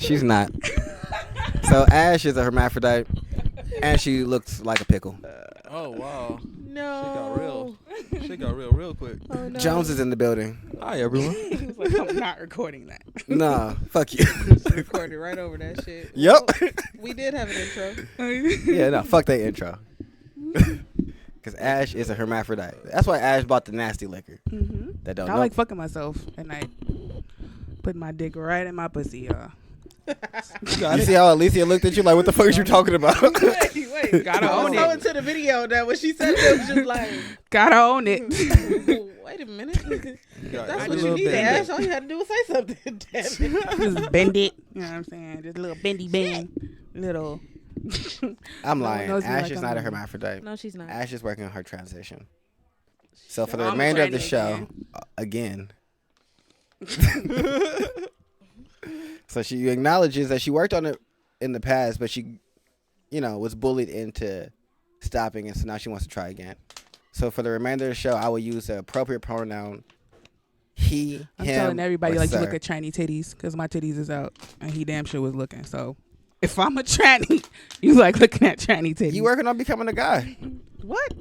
She's not. So Ash is a hermaphrodite, and she looks like a pickle. Oh wow. No. Shit got real quick. Oh, no. Jones is in the building. Hi everyone. He was like, I'm not recording that. Nah, fuck you. Just recorded right over that shit. Yep. Well, we did have an intro. Yeah, no, fuck that intro. Because Ash is a hermaphrodite. That's why Ash bought the nasty liquor. Mm-hmm. That don't I know. like fucking myself at night. Putting my dick right in my pussy, y'all. You see how Alicia looked at you like, what the fuck is you talking about? Wait. Gotta own it. I was so into the video that when she said it was just like, gotta own it. Wait a minute. That's what you need, Ash. All you had to do was say something. Damn it. Just bend it. You know what I'm saying? Just a little bendy bend. Little. I'm lying. Ash like is I'm not a lying. hermaphrodite. No, she's not. Ash is working on her transition. So for the I'm remainder of the tranny show, again. So she acknowledges that she worked on it in the past, but she, was bullied into stopping, and so now she wants to try again. So for the remainder of the show, I will use the appropriate pronoun he, I'm him, telling everybody or like to sir. look at tranny titties because my titties is out and he damn sure was looking. So if I'm a tranny, you like looking at tranny titties. You working on becoming a guy. What?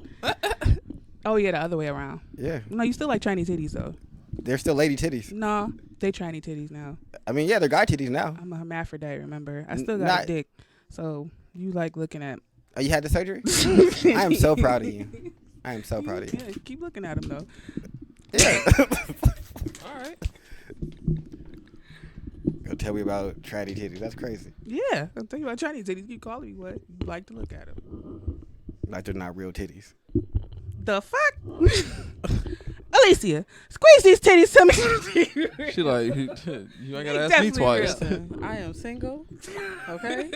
Oh yeah, the other way around. Yeah. No, you still like tranny titties though. They're still lady titties. No, they tranny titties now. I mean, yeah, they're guy titties now. I'm a hermaphrodite, remember? I still got Not- a dick. So you like looking at. Oh, you had the surgery? I am so proud of you. I am so proud of you. Yeah, keep looking at them though. Yeah. All right. Go tell me about tranny titties. That's crazy. Yeah, I'm telling you about tranny titties. You calling me what? You like to look at them. Like they're not real titties. The fuck? Alicia, squeeze these titties to me. She like, you ain't gotta ask me Definitely twice. real. Listen, I am single. Okay.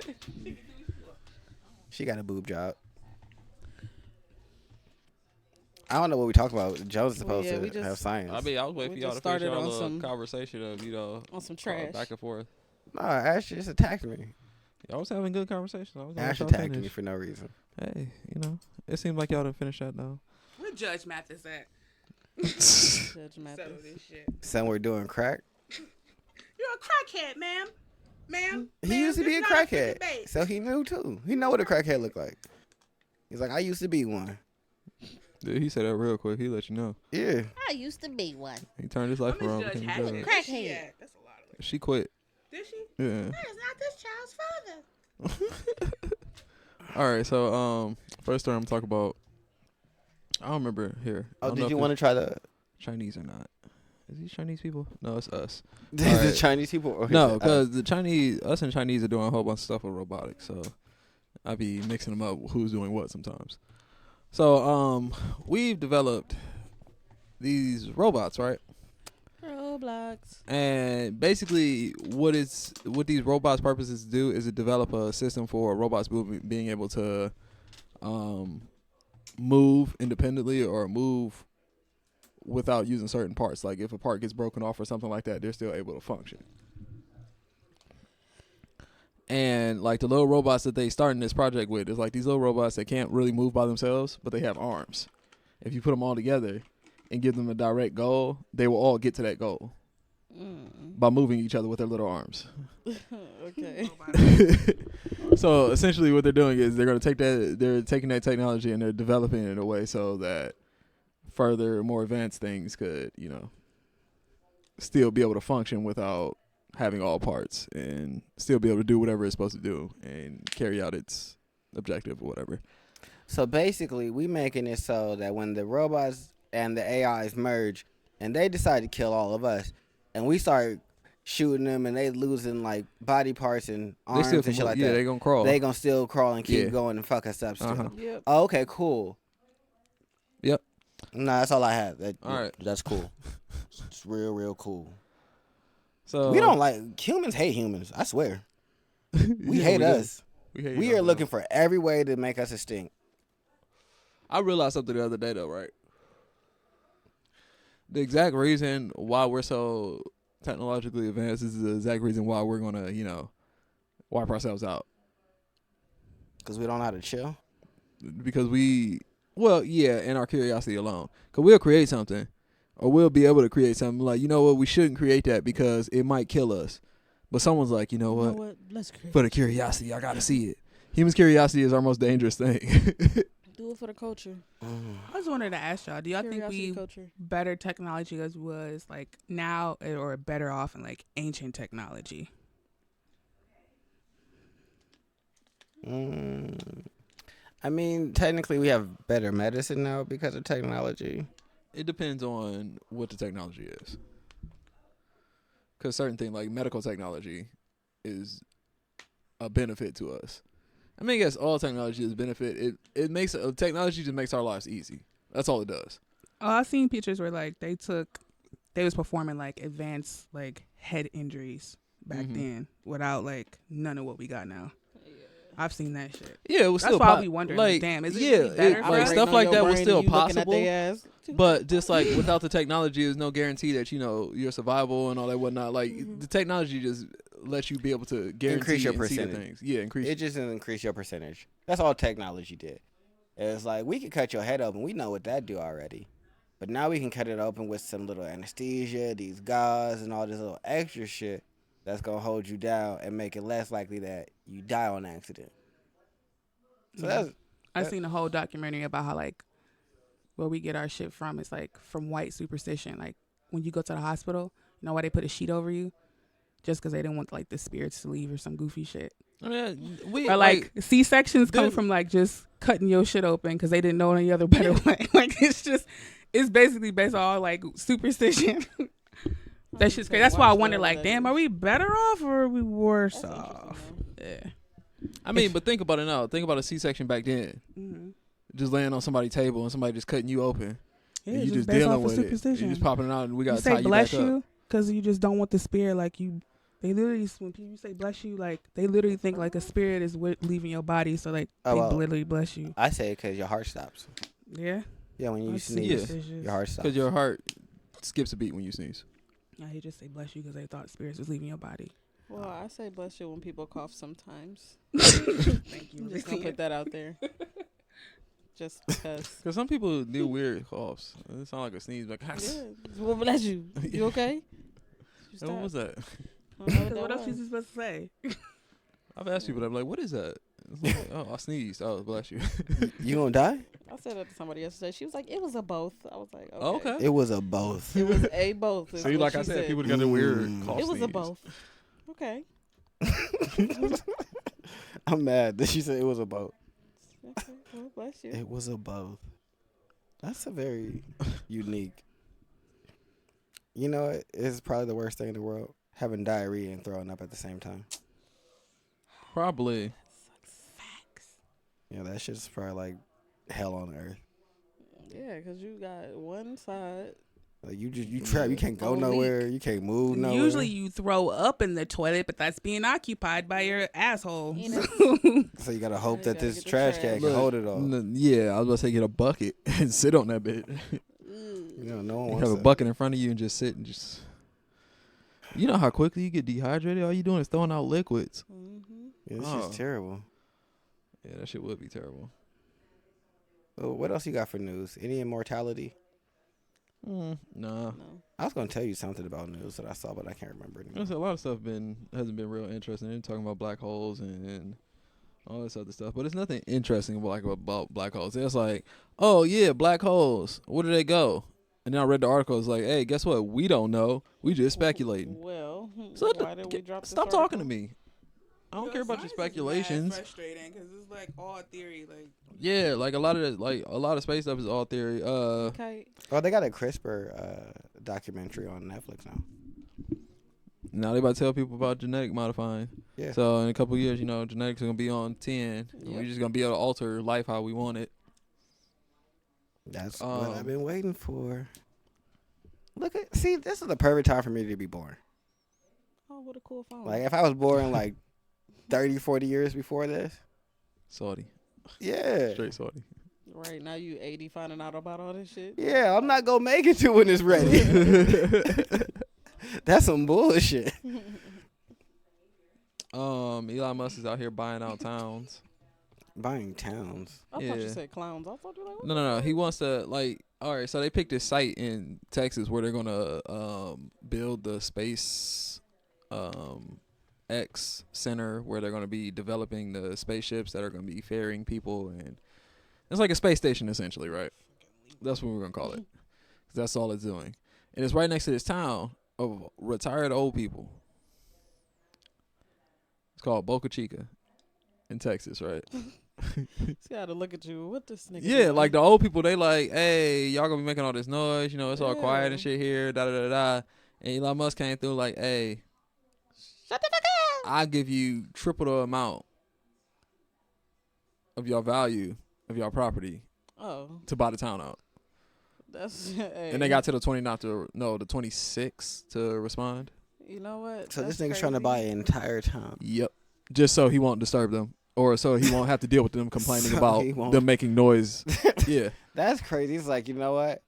She got a boob job. I don't know what we talk about. Joe's supposed yeah, we to just- have science. I mean, I was waiting for We y'all just to finish started y'all on little some- conversation of, On some trash. back and forth. No, Ash just attacked me. Y'all was having good conversations. I was gonna let Ash y'all attacked me finish. for no reason. Hey, it seemed like y'all didn't finish that though. Where Judge Mathis at? Judge Mathis. Settle this shit. Somewhere doing crack. You're a crackhead, ma'am. Ma'am. He used to be a crackhead, so he knew too. He know what a crackhead looked like. He's like, I used to be one. Dude, he said that real quick. He let you know. Yeah. I used to be one. He turned his life around. Judge became a Hackett. judge. Crackhead. Where she at? That's a lot of. She quit. Did she? Yeah. That is not this child's father. All right. So first story I'm talking about. I don't remember here. I Oh, don't know did if you it's want to try the Chinese or not? Is these Chinese people? No, it's us. the Alright. Chinese people? Or No, is it because us and Chinese are doing a whole bunch of stuff with robotics. So I be mixing them up. Who's doing what sometimes? So we've developed these robots, right? Roblox. And basically, what these robots' purposes do is to develop a system for robots being able to move independently or move without using certain parts. Like if a part gets broken off or something like that, they're still able to function. And like the little robots that they starting this project with is like these little robots that can't really move by themselves, but they have arms. If you put them all together and give them a direct goal, they will all get to that goal by moving each other with their little arms. Okay. So essentially what they're doing is they're taking that technology and they're developing it in a way so that further, more advanced things could, still be able to function without having all parts and still be able to do whatever it's supposed to do and carry out its objective or whatever. So basically, we making it so that when the robots and the AIs merge and they decide to kill all of us and we start shooting them and they losing like body parts and arms and shit like that. Yeah, they gonna crawl. They gonna still crawl and keep Yeah. going and fuck us up still. Uh-huh. Yep. Oh, okay, cool. Yep. No, that's all I have. All right. That's cool. It's real, real cool. So We don't like humans. Hate humans. I swear. We Yeah, hate do. us. We hate We are ourselves. looking for every way to make us extinct. I realized something the other day though, right? The exact reason why we're so technologically advanced is the exact reason why we're gonna, wipe ourselves out. Because we don't know how to chill. Because and our curiosity alone. Because we'll create something, or we'll be able to create something like, you know what, we shouldn't create that because it might kill us. But someone's like, you know You know what? what? Let's create. For the curiosity, I gotta see it. Humans' curiosity is our most dangerous thing. Do it for the culture. I just wanted to ask y'all, do y'all think Curiosity we culture. better technology as was like now or better off in like ancient technology? I mean, technically, we have better medicine now because of technology. It depends on what the technology is. Because certain things like medical technology is a benefit to us. I mean, I guess all technology is a benefit. It makes technology just makes our lives easy. That's all it does. Oh, I've seen pictures where like they was performing like advanced like head injuries back then without like none of what we got now. I've seen that shit. Yeah, it was That's still why we wondering, like, damn, is it really better for like us? stuff like that was still possible. Ass. But just like without the technology, there's no guarantee that your survival and all that whatnot. Like the technology just lets you be able to guarantee Increase your and see the percentage. things. Yeah, increase. It just increase your percentage. That's all technology did. It's like we could cut your head open. We know what that do already. But now we can cut it open with some little anesthesia, these gauze, and all this little extra shit that's going to hold you down and make it less likely that you die on accident. So I seen a whole documentary about how like where we get our shit from is like from white superstition. Like when you go to the hospital, you know why they put a sheet over you? Just because they didn't want like the spirits to leave or some goofy shit. I mean, we or like C-sections come from like just cutting your shit open because they didn't know any other better way. Like it's basically based on all like superstition. That shit's crazy. That's why I wonder like, damn, are we better off or are we worse off? Yeah. I mean, but think about it now. Think about a C-section back then. Just laying on somebody's table and somebody just cutting you open. Yeah, and you just based dealing off of with it. superstition. You just popping it out and we got to say tie you bless back up. you because you just don't want the spirit like you. They literally, when people say bless you, like they literally think like a spirit is leaving your body, so like they literally bless you. I say it because your heart stops. Yeah. Yeah, when you sneeze, your heart stops. Because your heart skips a beat when you sneeze. Yeah, he just say bless you because they thought spirits was leaving your body. Well, I say bless you when people cough sometimes. Thank you. I'm just gonna put that out there. Just because. Because some people do weird coughs. It sound like a sneeze, like. Yeah. Well, bless you. You okay? What was that? What else you supposed to say? I've asked people that, I'm like, what is that? It's like, oh, I sneezed. Oh, bless you. You gonna die? I said that to somebody yesterday. She was like, it was a both. I was like, okay. Oh, okay. It was a both. It was a both. See, like I said, people got the weird cough. It was sneeze. a both. Okay. I'm mad that she said it was a both. Okay. Well, bless you. It was a both. That's a very unique. You know, it's probably the worst thing in the world. Having diarrhea and throwing up at the same time. Probably. Facts. Yeah, that shit's probably like hell on earth. Yeah, because you got one side. Like you trap. You can't go nowhere. You can't move nowhere. Usually you throw up in the toilet, but that's being occupied by your asshole. So you gotta hope that this trash can hold it all. Yeah, I was about to say get a bucket and sit on that bit. You know, no one You wants have a that. bucket in front of you and just sit and just. You know how quickly you get dehydrated? All you doing is throwing out liquids. Yeah, this shit's terrible. Yeah, that shit would be terrible. Well, what else you got for news? Any immortality? Nah. I was gonna tell you something about news that I saw, but I can't remember anymore. There's a lot of stuff hasn't been real interesting. They're talking about black holes and all this other stuff, but it's nothing interesting about black holes. It's like, oh yeah, black holes. Where do they go? And then I read the article. It's like, hey, guess what? We don't know. We just speculating. Well, So why did we drop this stop article? talking to me. I don't care about your speculations. Frustrating because it's like all theory. Like Yeah, like a lot of space stuff is all theory. Okay. Oh, they got a CRISPR documentary on Netflix now. Now they about to tell people about genetic modifying. Yeah. So in a couple of years, genetics are gonna be on 10. Yep. We're just gonna be able to alter life how we want it. That's what I've been waiting for. See, this is the perfect time for me to be born. Oh, what a cool phone. Like, if I was born, 30, 40 years before this. Saudi. Yeah. Straight Saudi. Right, now you 80 finding out about all this shit. Yeah, I'm not going to make it to when it's ready. That's some bullshit. Elon Musk is out here buying out towns. Buying towns. I thought you said clowns. I thought you were like, what? No. He wants to, all right, so they picked this site in Texas where they're going to build the space X center where they're going to be developing the spaceships that are going to be ferrying people, and it's like a space station essentially, right? That's what we're going to call it. 'Cause that's all it's doing. And it's right next to this town of retired old people. It's called Boca Chica in Texas, right? See how to look at you. What this nigga? Yeah, doing? like the old people, they like, hey, y'all gonna be making all this noise, it's all quiet and shit here, da da da da. And Elon Musk came through like, hey, Shut the fuck up. I'll give you triple the amount of your value of your property to buy the town out. That's hey. And they got to the 26 to respond. You know what? So That's this nigga's crazy. trying to buy an entire town. Yep. Just so he won't disturb them. Or so he won't have to deal with them complaining So about he won't. them making noise. Yeah. That's crazy. It's like, you know what?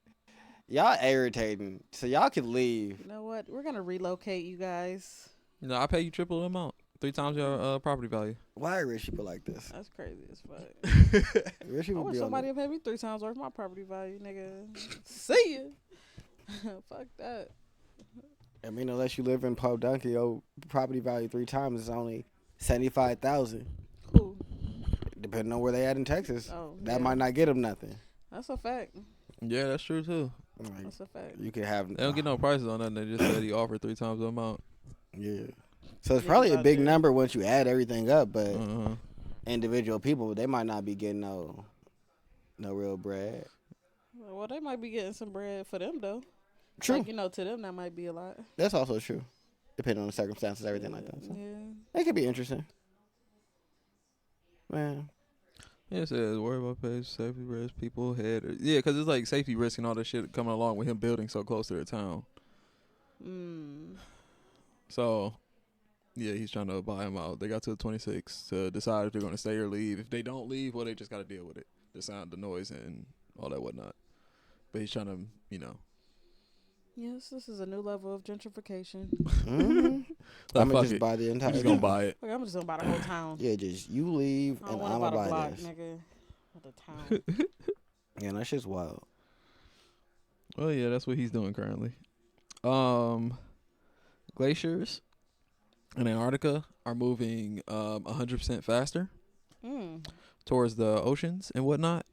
Y'all irritating. So y'all can leave. You know what? We're gonna relocate you guys. I pay you triple the amount. 3 times your property value. Why are rich people like this? That's crazy as fuck. Rich I people wish be on somebody it. would pay me 3 times worth of my property value, nigga. See ya. Fuck that. I mean, unless you live in Pub Duncan, your property value 3 times is only $75,000. Cool. Depending on where they at in Texas, Oh, that yeah. might not get them nothing. That's a fact. Yeah, that's true too. Like, That's a fact. you could have. They don't get no prices on nothing. They just said he offered 3 times the amount. Yeah. So it's Niggas probably a out big there. number once you add everything up, but Uh-huh. individual people, they might not be getting no real bread. Well, they might be getting some bread for them though. True. Like, to them that might be a lot. That's also true. Depending on the circumstances, everything like that. So. Yeah. It could be interesting. Man. Yeah, it says worry about page safety risk, people head. Yeah, because it's like safety risk and all that shit coming along with him building so close to the town. So, yeah, he's trying to buy him out. They got to the 26 to decide if they're going to stay or leave. If they don't leave, well, they just got to deal with it. The sound, the noise, and all that whatnot. But he's trying to, Yes, this is a new level of gentrification. Mm-hmm. I'm fuck gonna just it. buy the entire. He's just going to buy it. Like, I'm just gonna buy the whole town. Yeah, just you leave I don't and want I'm to buy gonna the buy block, this. nigga. Or the town. Yeah, that shit's wild. Well, yeah, that's what he's doing currently. Glaciers in Antarctica are moving 100% faster towards the oceans and whatnot,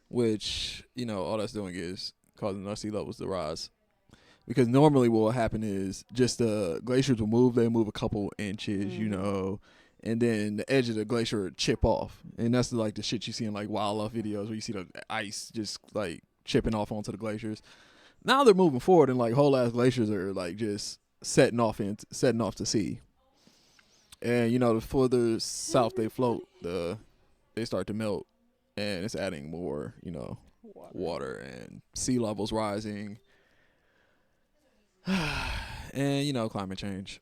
which, all that's doing is causing our sea levels to rise. Because normally what will happen is just the glaciers will move, they move a couple inches, and then the edge of the glacier would chip off. And that's like the shit you see in like wildlife videos where you see the ice just like chipping off onto the glaciers. Now they're moving forward and like whole ass glaciers are like just setting off to sea. And the further south they float, they start to melt, and it's adding more, water and sea levels rising. And climate change.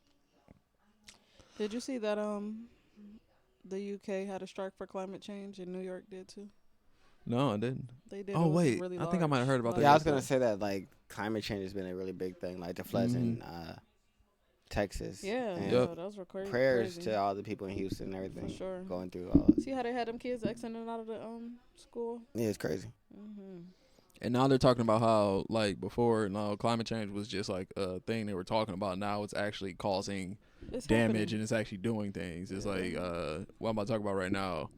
Did you see that the UK had a strike for climate change and New York did too? No, I didn't. They did. Oh It was wait, really I think I might have heard about large. that. Yeah, I was gonna say that like climate change has been a really big thing, like the floods in Texas. Yeah, And Yep. those were crazy. prayers to all the people in Houston and everything For sure. going through all this. See how they had them kids exiting out of the school? Yeah, it's crazy. And now they're talking about how, like, before, climate change was just, like, a thing they were talking about. Now it's actually causing It's damage happening. and it's actually doing things. It's like, what I'm about to talk about right now,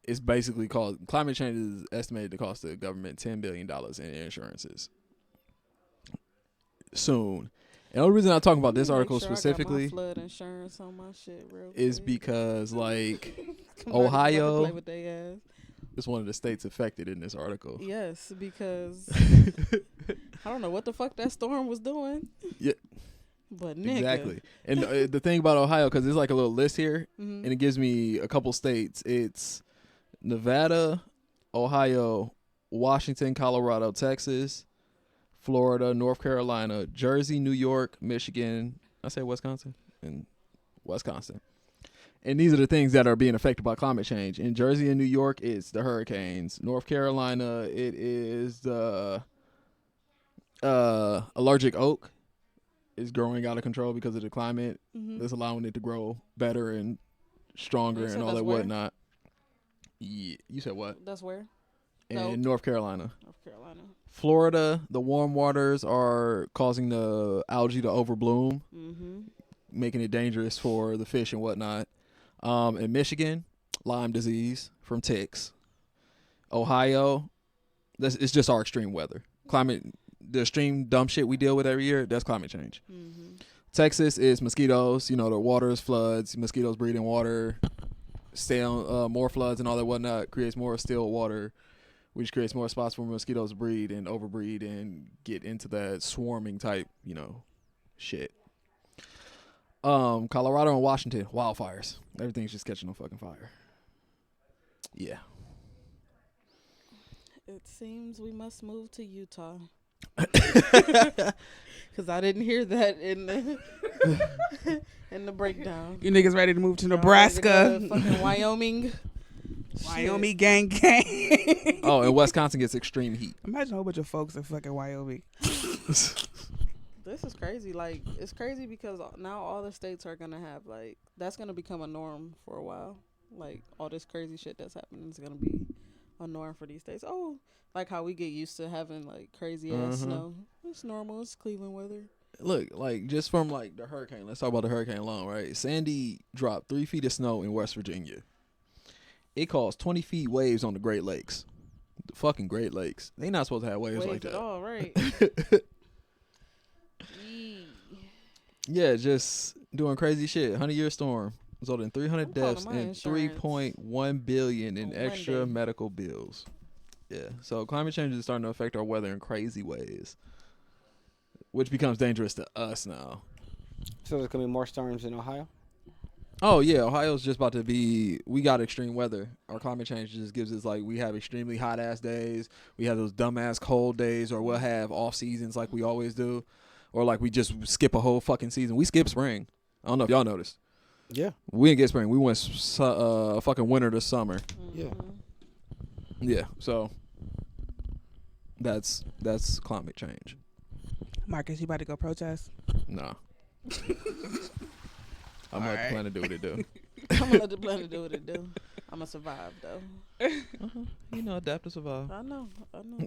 it's basically climate change is estimated to cost the government $10 billion in insurances soon. And the only reason I'm talking about this Make article sure I got my specifically flood insurance on my shit real is quick. because, like, I'm not even about to Ohio play with they ass. is one of the states affected in this article. Yes, because I don't know what the fuck that storm was doing. Yeah. But nigga. Exactly. And the thing about Ohio, because there's like a little list here, Mhm. and it gives me a couple states. It's Nevada, Ohio, Washington, Colorado, Texas, Florida, North Carolina, Jersey, New York, Michigan. I say Wisconsin and Wisconsin. And these are the things that are being affected by climate change. In Jersey and New York, it's the hurricanes. North Carolina, it is the allergic oak is growing out of control because of the climate. Mhm. That's allowing it to grow better and stronger You and said all that's that where? whatnot. Yeah, you said what? That's where? In No. North Carolina. North Carolina. Florida, the warm waters are causing the algae to overbloom. Mm-hmm. making it dangerous for the fish and whatnot. In Michigan, Lyme disease from ticks. Ohio, it's just our extreme weather. The extreme dumb shit we deal with every year, that's climate change. Mm-hmm. Texas is mosquitoes. The water is floods. Mosquitoes breed in water. More floods and all that whatnot creates more still water, which creates more spots for mosquitoes to breed and overbreed and get into that swarming type, shit. Colorado and Washington, wildfires. Everything's just catching on fucking fire. Yeah. It seems we must move to Utah. Because I didn't hear that in the breakdown. You niggas ready to move to Nebraska? To fucking Wyoming. Wyoming gang. Oh, and Wisconsin gets extreme heat. Imagine a whole bunch of folks in fucking Wyoming. This is crazy. Like, it's crazy because now all the states are going to have, like, that's going to become a norm for a while. Like, all this crazy shit that's happening is going to be a norm for these states. Oh, like how we get used to having, like, crazy ass snow. It's normal. It's Cleveland weather. Look, like, just from, like, the hurricane. Let's talk about the hurricane alone, right? Sandy dropped 3 feet of snow in West Virginia. It caused 20 feet waves on the Great Lakes. The fucking Great Lakes. They not supposed to have waves like that. All right. Yeah, just doing crazy shit. 100-year storm resulted in 300 deaths and $3.1 billion in extra medical bills. Yeah, so climate change is starting to affect our weather in crazy ways, which becomes dangerous to us now. So there's gonna be more storms in Ohio? Oh yeah, Ohio's just about to be. We got extreme weather. Our climate change just gives us like we have extremely hot ass days. We have those dumbass cold days, or we'll have off seasons like we always do, or like we just skip a whole fucking season. We skip spring. I don't know if y'all noticed. Yeah, we didn't get spring. We went fucking winter to summer. Yeah. Yeah, so that's climate change. Marcus, you about to go protest? Nah. I'm gonna let the planet do what it do. I'm gonna let the planet do what it do. I'm gonna survive though. Adapt to survive. I know.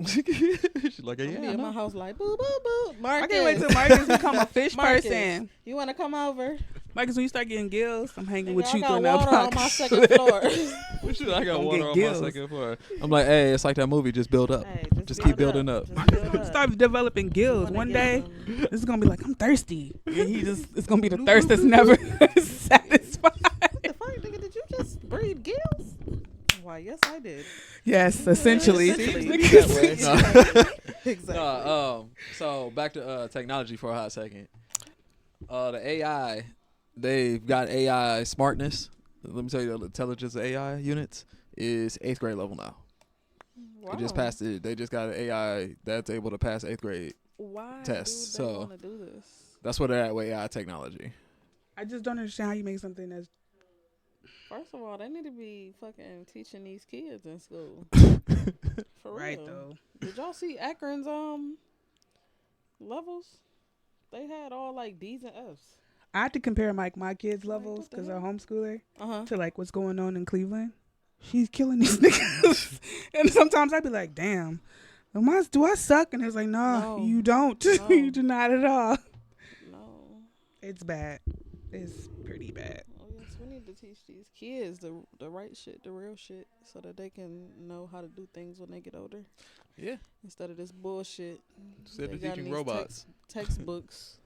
She's like, yeah, I'm in my house like boo boo boo. Marcus. I can't wait till Marcus become a fish person. You wanna come over? Marcus, when you start getting gills, I'm hanging with you. I got water on my second floor. I got water on my second floor. I'm like, hey, it's like that movie. Just build up. Hey, just keep building up. Start developing gills. One day, this is gonna be like, I'm thirsty, and it's gonna be the thirst that's never satisfied. The fuck, nigga? Did you just breed gills? Why? Yes, I did. Yes, essentially. Exactly. So back to technology for a hot second. The AI. They've got AI smartness. Let me tell you, the intelligence of AI units is 8th grade level now. Wow. They just passed it. They just got an AI that's able to pass 8th grade tests. Why do they want to do this? That's what they're at with AI technology. I just don't understand how you make something that's... First of all, they need to be fucking teaching these kids in school. For right, real. though. Did y'all see Akron's levels? They had all like D's and F's. I had to compare my kids' levels because I'm a homeschooler to like what's going on in Cleveland. She's killing these niggas. And sometimes I'd be like, damn, do I suck? And it's like, no, you don't. No. You do not at all. No. It's bad. It's pretty bad. Oh, yes, we need to teach these kids the right shit, the real shit, so that they can know how to do things when they get older. Yeah. Instead of this bullshit. Instead of teaching robots. Textbooks.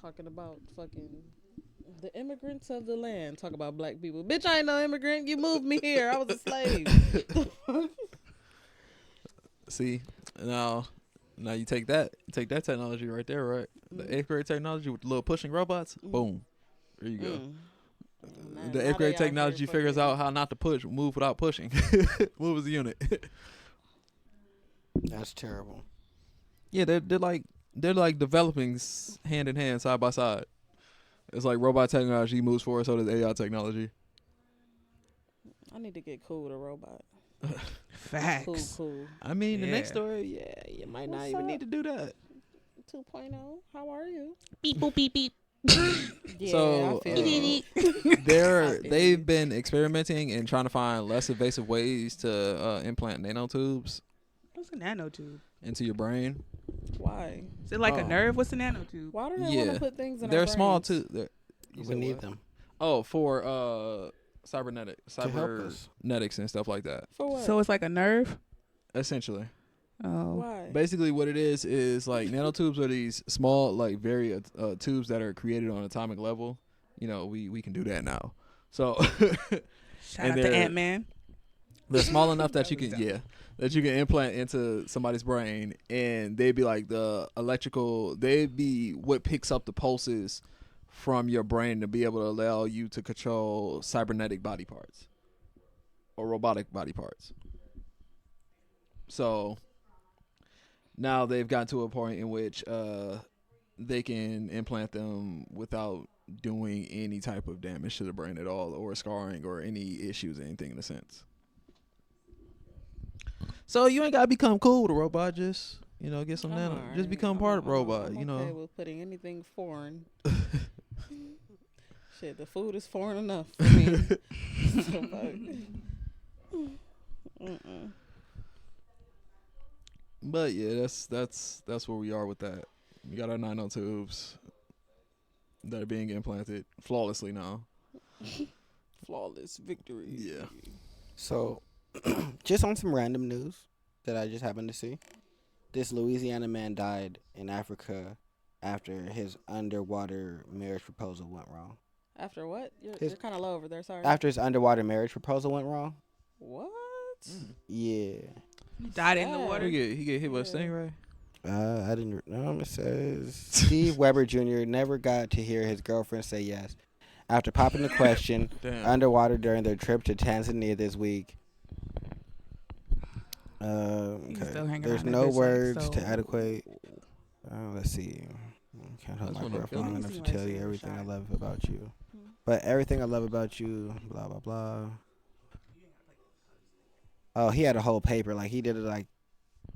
Talking about fucking the immigrants of the land. Talk about black people. Bitch, I ain't no immigrant. You moved me here. I was a slave. See, now you take that technology right there, right? The 8th grade technology with the little pushing robots. Boom. There you go. The 8th grade technology figures out how not to move without pushing. Move as a unit. That's terrible. Yeah, they're like developing hand in hand, side by side. It's like robot technology moves forward, so does AI technology. I need to get cool with a robot. Facts. Cool. I mean, the next story, you might not even need to do that. 2.0. How are you? Beep boop beep beep. Yeah, so I feel they've been experimenting and trying to find less invasive ways to implant nanotubes. What's a nanotube? Into your brain. Why? Is it like a nerve? What's a nanotube? Why do they want to put things in they're our small brains? too. We need them. Oh, for cybernetics and stuff like that. For what? So it's like a nerve? Essentially. Oh. Why? Basically, what it is like nanotubes are these small, like very tubes that are created on an atomic level. You know, we can do that now. So Shout out to Ant-Man. They're small enough that you can implant into somebody's brain, and they'd be like they'd be what picks up the pulses from your brain to be able to allow you to control cybernetic body parts or robotic body parts. So now they've gotten to a point in which they can implant them without doing any type of damage to the brain at all, or scarring, or any issues, anything in a sense. So you ain't gotta become cool with a robot. Just get some nano. Just become part of the robot. I'm okay with putting anything foreign. Shit, the food is foreign enough for me. But yeah, that's where we are with that. We got our nanotubes that are being implanted flawlessly now. Flawless victory. Yeah. So, just on some random news that I just happened to see, this Louisiana man died in Africa after his underwater marriage proposal went wrong. After what? You're kind of low over there. Sorry. After his underwater marriage proposal went wrong. What? Yeah. Died in the water. He get hit by a stingray. I didn't know. It says Steve Weber Jr. never got to hear his girlfriend say yes after popping the question underwater during their trip to Tanzania this week. Okay. There's no words to adequate. Let's see. I can't hold my breath long enough to tell you everything I love about you. But everything I love about you, blah, blah, blah. Oh, he had a whole paper. Like, he did it like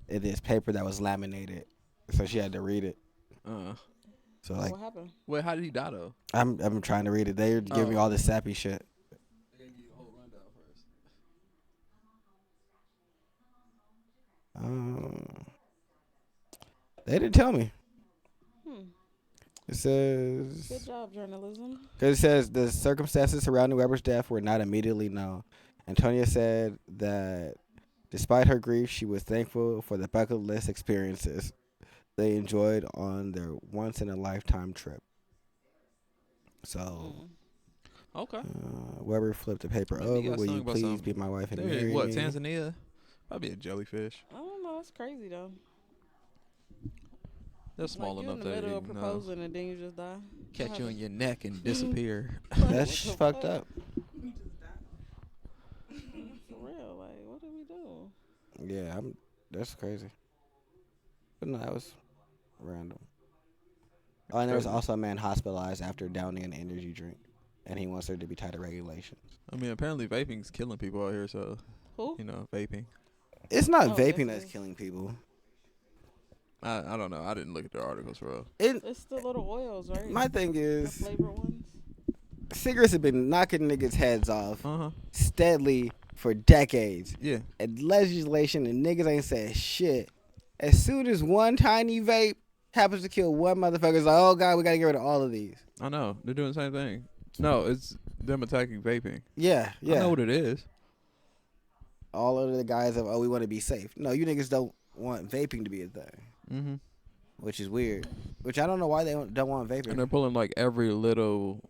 in this paper that was laminated. So she had to read it. So, like, what happened? Wait, how did he die, though? I'm trying to read it. They're giving me all this sappy shit. They gave you a whole rundown first. They didn't tell me. It says... Good job, journalism. Because it says the circumstances surrounding Weber's death were not immediately known. Antonia said that despite her grief, she was thankful for the bucket list experiences they enjoyed on their once-in-a-lifetime trip. So... Okay. Weber flipped the paper over. Will you please be my wife and marry me? What, Tanzania? Probably a jellyfish. I don't know. That's crazy, though. They're small enough that you in the middle of proposing and then you just die. Catch you on your neck and disappear. That's fucked up. For real, like, what did we do? Yeah, that's crazy. But no, that was random. Oh, and there was also a man hospitalized after downing an energy drink, and he wants there to be tighter regulations. I mean, apparently vaping's killing people out here, so who? Vaping. It's not vaping that's killing people. I don't know. I didn't look at the articles, bro. It's the little oils, right? My thing is, the flavor ones. Cigarettes have been knocking niggas' heads off steadily for decades. Yeah. And legislation and niggas ain't said shit. As soon as one tiny vape happens to kill one motherfucker, it's like, oh God, we gotta get rid of all of these. I know. They're doing the same thing. No, it's them attacking vaping. Yeah. I know what it is. All of the guys of, we want to be safe. No, you niggas don't want vaping to be a thing. Mm-hmm. Which is weird. Which I don't know why they don't want vaping. And they're pulling like every little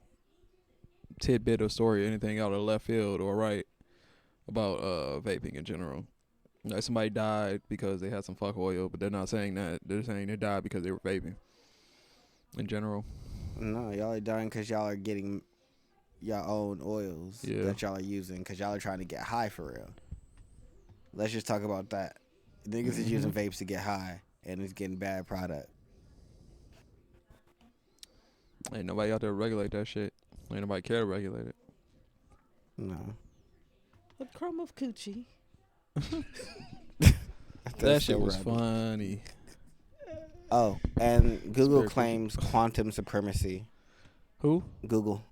tidbit of story, anything out of left field or right about vaping in general. Like somebody died because they had some fuck oil, but they're not saying that. They're saying they died because they were vaping. In general. No, y'all are dying because y'all are getting y'all own oils that y'all are using because y'all are trying to get high for real. Let's just talk about that. Niggas is using vapes to get high, and it's getting bad product. Ain't nobody out there to regulate that shit. Ain't nobody care to regulate it. No. The crumb of coochie. That shit was funny. Oh, and Google claims quantum supremacy. Who? Google.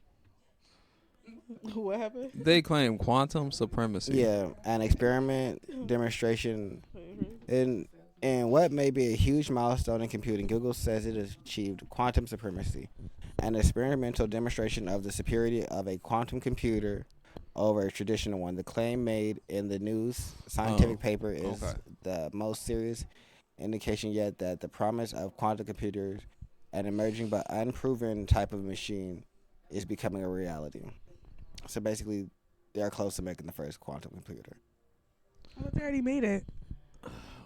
What happened? They claim quantum supremacy. Yeah, an experiment demonstration in In what may be a huge milestone in computing, Google says it has achieved quantum supremacy, an experimental demonstration of the superiority of a quantum computer over a traditional one. The claim made in the news scientific paper is the most serious indication yet that the promise of quantum computers, an emerging but unproven type of machine, is becoming a reality. So basically, they are close to making the first quantum computer. Well, they already made it.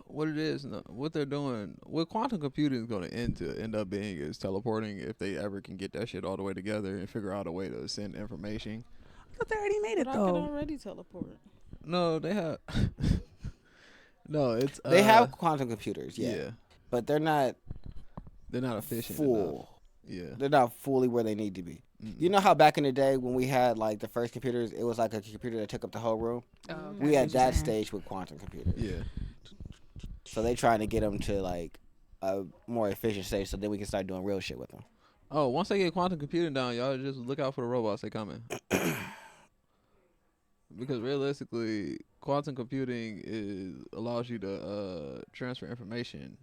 What it is, what they're doing, what quantum computing is going to end up being is teleporting. If they ever can get that shit all the way together and figure out a way to send information. But they already made it but though. I can already teleport. No, they have. No, it's they have quantum computers, yeah, but they're not. They're not efficient full. Enough. Yeah, they're not fully where they need to be. Mm-mm. You know how back in the day when we had like the first computers, it was like a computer that took up the whole room. Oh, okay. We at that stage with quantum computers. Yeah. So they trying to get them to like a more efficient stage, so then we can start doing real shit with them. Oh, once they get quantum computing down, y'all just look out for the robots. They coming. Because realistically, quantum computing allows you to transfer information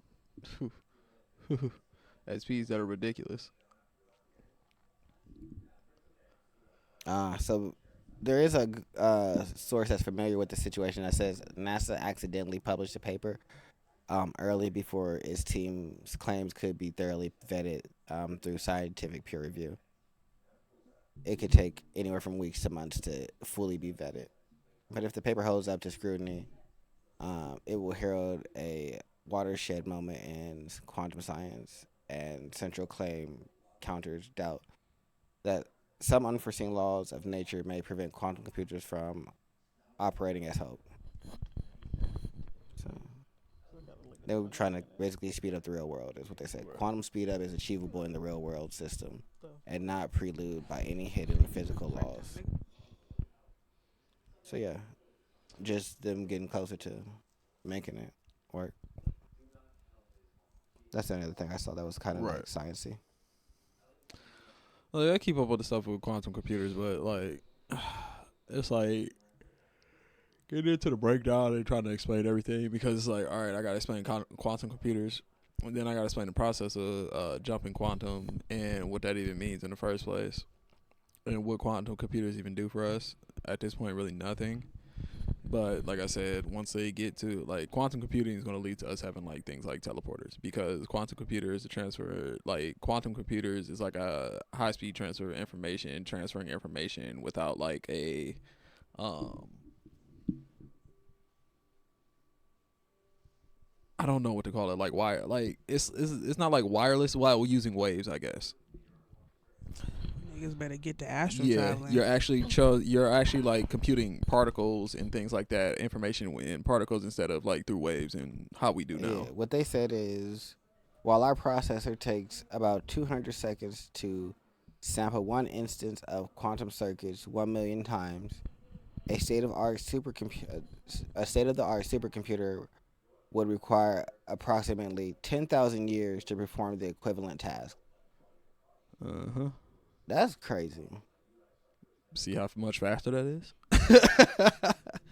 at speeds that are ridiculous. So there is a source that's familiar with the situation that says NASA accidentally published a paper early before its team's claims could be thoroughly vetted through scientific peer review. It could take anywhere from weeks to months to fully be vetted. But if the paper holds up to scrutiny, it will herald a watershed moment in quantum science, and central claim counters doubt that some unforeseen laws of nature may prevent quantum computers from operating as hoped. So they were trying to basically speed up the real world, is what they said. Quantum speed up is achievable in the real world system and not prelude by any hidden physical laws. So yeah, just them getting closer to making it work. That's another thing I saw that was kind of like sciencey. Well, I keep up with the stuff with quantum computers, but like, it's like getting into the breakdown and trying to explain everything, because it's like, all right, I gotta explain quantum computers, and then I gotta explain the process of jumping quantum and what that even means in the first place, and what quantum computers even do for us. At this point, really nothing. But like I said, once they get to like quantum computing is going to lead to us having like things like teleporters, because quantum computers quantum computers is like a high speed transfer of information, transferring information without like a I don't know what to call it, like wire, like it's not like wireless while using waves, I guess. Niggas better get to astral traveling. You're actually like computing particles and things like that, information in particles instead of like through waves and how we do now. What they said is, while our processor takes about 200 seconds to sample one instance of quantum circuits 1 million times, a state-of-the-art supercomputer would require approximately 10,000 years to perform the equivalent task. Uh-huh. That's crazy. See how much faster that is?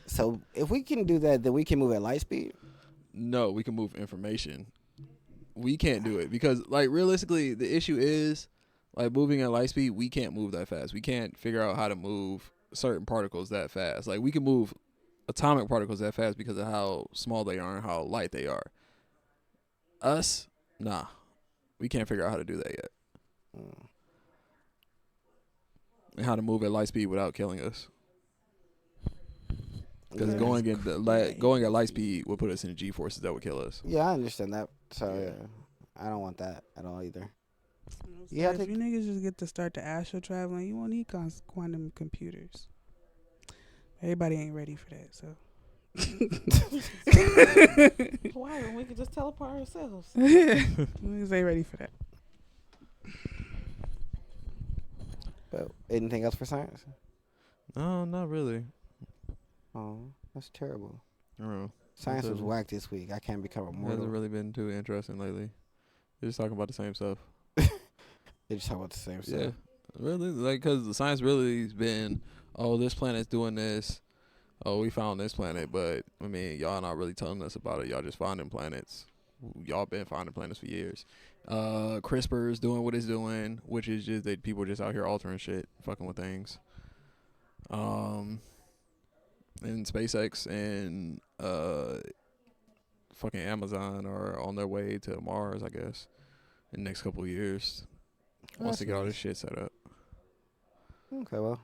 So if we can do that, then we can move at light speed? No, we can move information. We can't do it because, like, realistically, the issue is, like, moving at light speed, we can't move that fast. We can't figure out how to move certain particles that fast. Like, we can move atomic particles that fast because of how small they are and how light they are. Us, nah. We can't figure out how to do that yet. And how to move at light speed without killing us. Because going at light speed would put us in the G-forces that would kill us. Yeah, I understand that. So, yeah. I don't want that at all either. Yeah, if you niggas just get to start the astral traveling, you won't need quantum computers. Everybody ain't ready for that, so. Why? When we could just teleport ourselves. Niggas ain't ready for that. But anything else for science? No, not really. Oh, that's terrible. I don't know. Science was whack this week. I can't become immortal. It hasn't really been too interesting lately. They're just talking about the same stuff. They just talk about the same stuff. Yeah, really, like, because the science really has been, oh, this planet's doing this, oh, we found this planet, but I mean, y'all not really telling us about it. Y'all just finding planets. Y'all been finding planets for years. CRISPR is doing what it's doing, which is just that people just out here altering shit, fucking with things. And SpaceX and fucking Amazon are on their way to Mars, I guess, in the next couple of years. Once they get all this shit set up. Okay, well,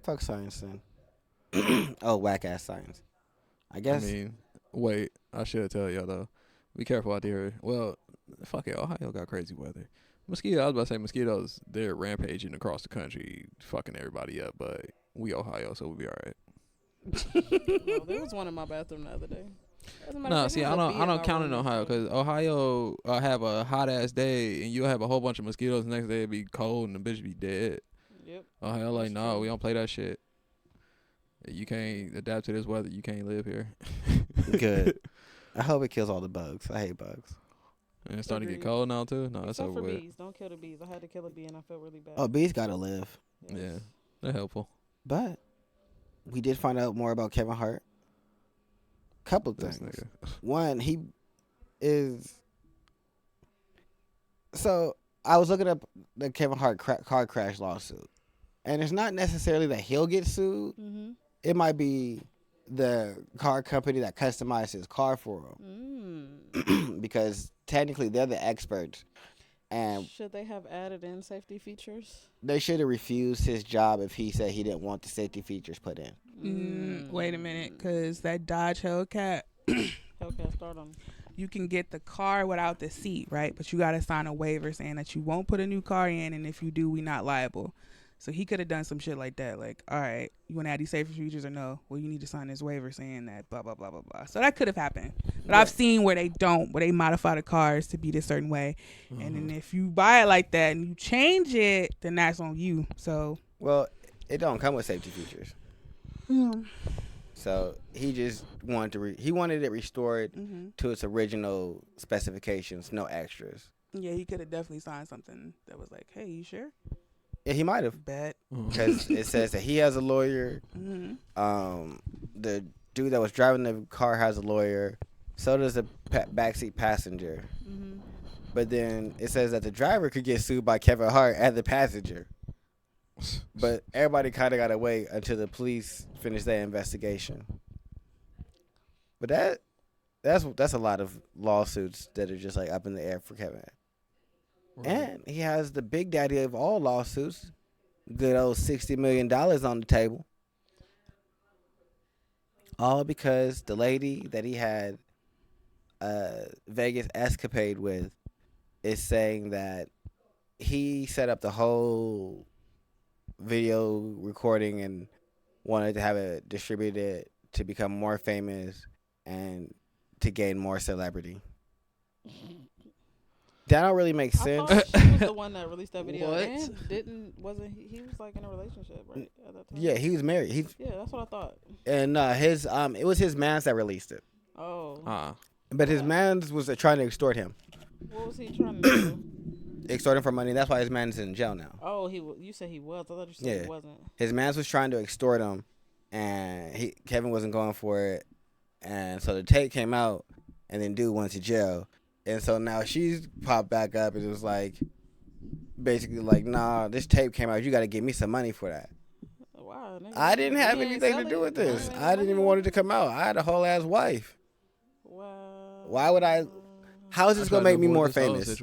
fuck science then. Oh, whack ass science. I guess. I mean, wait, I should tell y'all though. Be careful out there. Well, fuck it, Ohio got crazy weather. I was about to say mosquitoes, they're rampaging across the country, fucking everybody up, but we Ohio, so we'll be alright. Well, there was one in my bathroom the other day. No, see, I don't count in Ohio because Ohio have a hot ass day and you'll have a whole bunch of mosquitoes. The next day it'll be cold and the bitch be dead. Yep. Ohio, like, no, we don't play that shit. You can't adapt to this weather. You can't live here. Good. I hope it kills all the bugs. I hate bugs. And it's starting to get cold now too. No, that's Except over for with. bees. Don't kill the bees. I had to kill a bee and I felt really bad. Oh, bees gotta live. Yes. Yeah, they're helpful. But we did find out more about Kevin Hart. Couple This things. nigga. One, he is. So I was looking up the Kevin Hart car crash lawsuit, and it's not necessarily that he'll get sued. Mm-hmm. It might be the car company that customized his car for him, because technically they're the experts, and should they have added in safety features? they should have refused his job if he said he didn't want the safety features put in. Wait a minute, because that Dodge Hellcat, Hellcat, start on. you can get the car without the seat, right? But you got to sign a waiver saying that you won't put a new car in, and if you do, we not liable. So he could have done some shit like that. Like, all right, you want to add these safety features or no? Well, you need to sign this waiver saying that blah, blah, blah, blah, blah. So that could have happened. But I've seen where they don't, where they modify the cars to be this certain way. Mm-hmm. And then if you buy it like that and you change it, then that's on you. So. Well, it don't come with safety features. So he just wanted to he wanted it restored to its original specifications, no extras. Yeah, he could have definitely signed something that was like, hey, you sure? Yeah, he might have. Bet. Because it says that he has a lawyer. The dude that was driving the car has a lawyer. So does the backseat passenger. But then it says that the driver could get sued by Kevin Hart as the passenger. But everybody kind of got to wait until the police finish their investigation. But that's a lot of lawsuits that are just like up in the air for Kevin. Right. And he has the big daddy of all lawsuits, good old $60 million on the table. All because the lady that he had a Vegas escapade with is saying that he set up the whole video recording and wanted to have it distributed to become more famous and to gain more celebrity. That don't really make sense. I thought she was the one that released that video. What? And wasn't he was like in a relationship, right? At that time? Yeah, he was married. Yeah, that's what I thought. And it was his mans that released it. Oh. But his mans was trying to extort him. What was he trying to do? Extort him for money. That's why his man's in jail now. Oh, you said he was. I thought you said he wasn't. His mans was trying to extort him, and Kevin wasn't going for it. And so the tape came out, and then dude went to jail. And so now she's popped back up and it was like, basically like, nah, this tape came out. You got to give me some money for that. Wow. I didn't have anything to do with this. I didn't even want it to come out. I had a whole ass wife. Wow. Why would I? How is this going to make me more famous?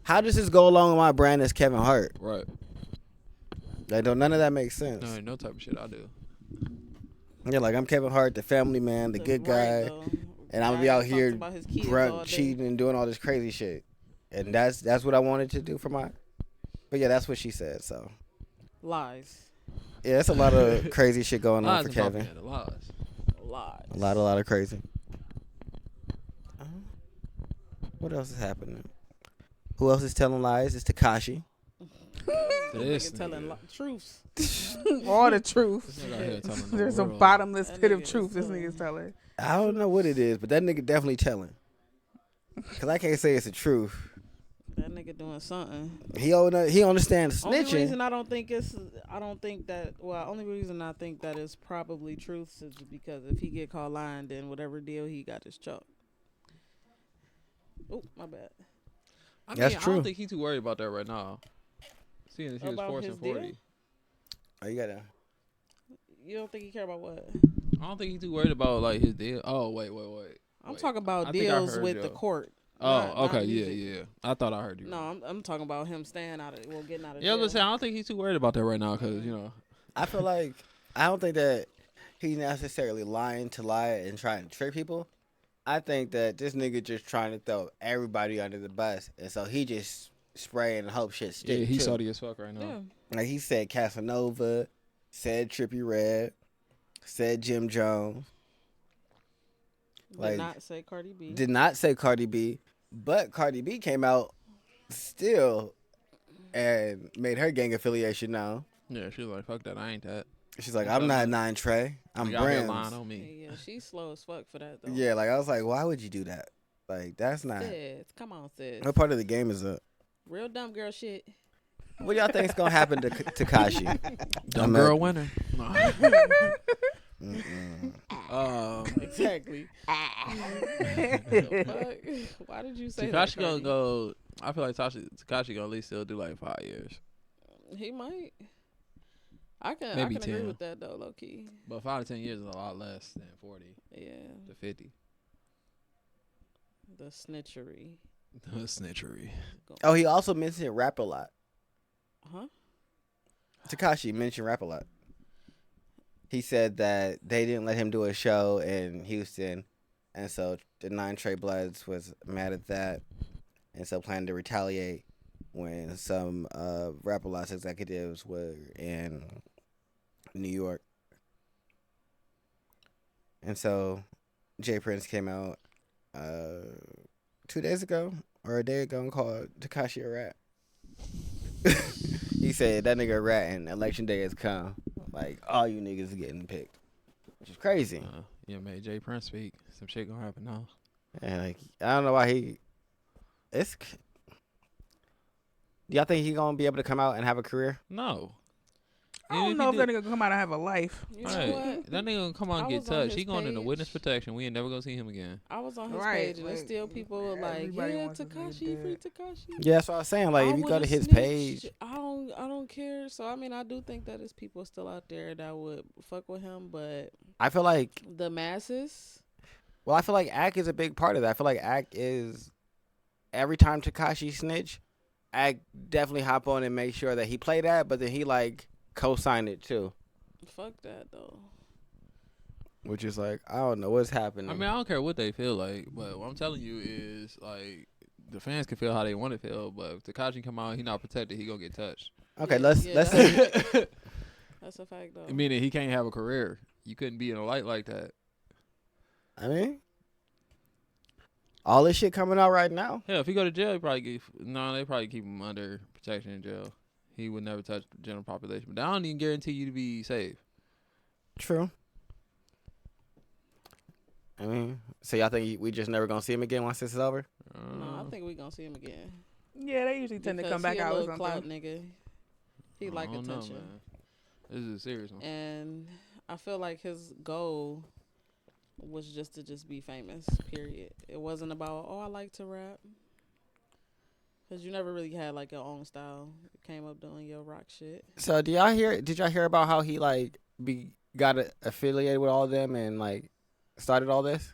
How does this go along with my brand as Kevin Hart? Right. Like, none of that makes sense. No type of shit I do. Yeah, like, I'm Kevin Hart, the family man, the good guy. And I'm gonna be out here drunk, cheating, and doing all this crazy shit. And that's what I wanted to do for my. But yeah, that's what she said. So. Lies. Yeah, that's a lot of crazy shit going on for Kevin. Lies. A lot of crazy. What else is happening? Who else is telling lies? It's Tekashi. This telling truths. All the truth. There's a bottomless pit of truth this nigga's telling. I don't know what it is, but that nigga definitely telling. Because I can't say it's the truth. That nigga doing something. He understands snitching. Only reason I don't think I think that is probably truth is because if he get caught lying, then whatever deal he got is chalk. Oh, my bad. That's true. I don't think he's too worried about that right now. Seeing as he was About forcing his 40. deal? Oh, you gotta. You don't think he care about what? I don't think he's too worried about like his deal. Oh, wait. I'm talking about I think I deals heard with you. the court. Oh, Not okay, music. yeah. I thought I heard you. No, I'm talking about him staying out of getting out of Yeah, jail. but I don't think he's too worried about that right now because I feel like I don't think that he's necessarily lying to lie and trying to trick people. I think that this nigga just trying to throw everybody under the bus, and so he just spraying and hope shit sticks. yeah, he's too. salty as fuck right now. Yeah. Like he said Casanova, said Trippie Redd, said Jim Jones. Did not say Cardi B. Did not say Cardi B, but Cardi B came out still and made her gang affiliation known. Yeah, she's like, fuck that, I ain't that. She's like, I'm not 9 Trey. I'm Y'all been Brands. lying on me. Yeah, she's slow as fuck for that though. Yeah, like I was like, why would you do that? Like that's not. Sis, come on, sis. What part of the game is up? Real dumb girl shit. What do y'all think is gonna happen to Tekashi? Dumb girl winner. Exactly. Why did you say that? Tekashi gonna go. I feel like Tekashi gonna at least still do like 5 years. He might. I can Maybe agree 10. with that though, low key. But 5 to 10 years is a lot less than 40 Yeah. to 50. The snitchery. The snitchery. Oh, he also mentioned rap a lot. Huh? Tekashi mentioned rap a lot. He said that they didn't let him do a show in Houston, and so the 9 Trey Bloods was mad at that, and so planned to retaliate when some Rap a Lot's executives were in New York. And so Jay Prince came out 2 days ago or a day ago and called Tekashi a rat. He said that nigga a rat and election day has come. Like, all you niggas getting picked. Which is crazy. Yeah, made Jay Prince speak. Some shit gonna happen now. And like, I don't know why do y'all think he gonna be able to come out and have a career? No. I don't know if that nigga gonna come out and have a life. You know Right. what? That nigga gonna come out and I get was on touched. his He going into page. witness protection. We ain't never gonna see him again. I was on his Right, page and like, still people were like, everybody yeah, wants to be Tekashi, free dead. Tekashi. Yeah, that's what I was saying. Like, I if you go to would've his snitched. page, I don't care. So I mean, I do think that there's people still out there that would fuck with him, but I feel like, the masses. I feel like Ack is a big part of that. I feel like Ack is, every time Tekashi snitch, Ack definitely hop on and make sure that he play that, but then he like co-sign it too. Fuck that though. Which is like, I don't know what's happening. I mean, I don't care what they feel like, but what I'm telling you is like the fans can feel how they want to feel. But if Tekashi come out, he not protected, he gonna get touched. okay, Yeah, let's yeah, let's That's a fact though. Meaning he can't have a career. You couldn't be in a light like that. I mean, all this shit coming out right now. Hell, if he go to jail, they probably keep him under protection in jail. He would never touch the general population. But I don't even guarantee you to be safe. True. I mean, so y'all think we just never gonna see him again once this is over? No, I think we gonna see him again. Yeah, they usually tend to Because come back he a out with little clout something. nigga. He like I don't know, attention. man. This is a serious one. And I feel like his goal was just to be famous, period. It wasn't about, I like to rap. Because you never really had like your own style. You came up doing your rock shit. So did y'all hear about how he like got affiliated with all of them and like started all this?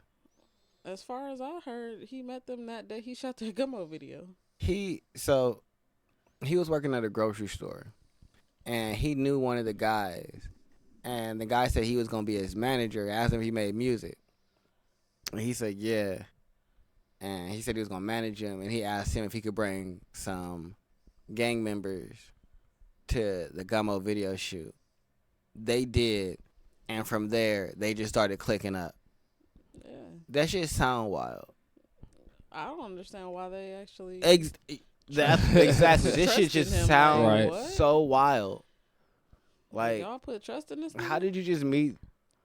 As far as I heard, he met them that day he shot their Gummo video. He was working at a grocery store and he knew one of the guys, and the guy said he was gonna be his manager, asked him if he made music. And he said yeah. And he said he was gonna manage him, and he asked him if he could bring some gang members to the Gummo video shoot. They did, and from there they just started clicking up. Yeah. That shit sound wild. I don't understand why they actually... That's exactly. This shit Trusted just him, sounds like, what? so wild. Like, y'all put trust in this nigga? how did you just meet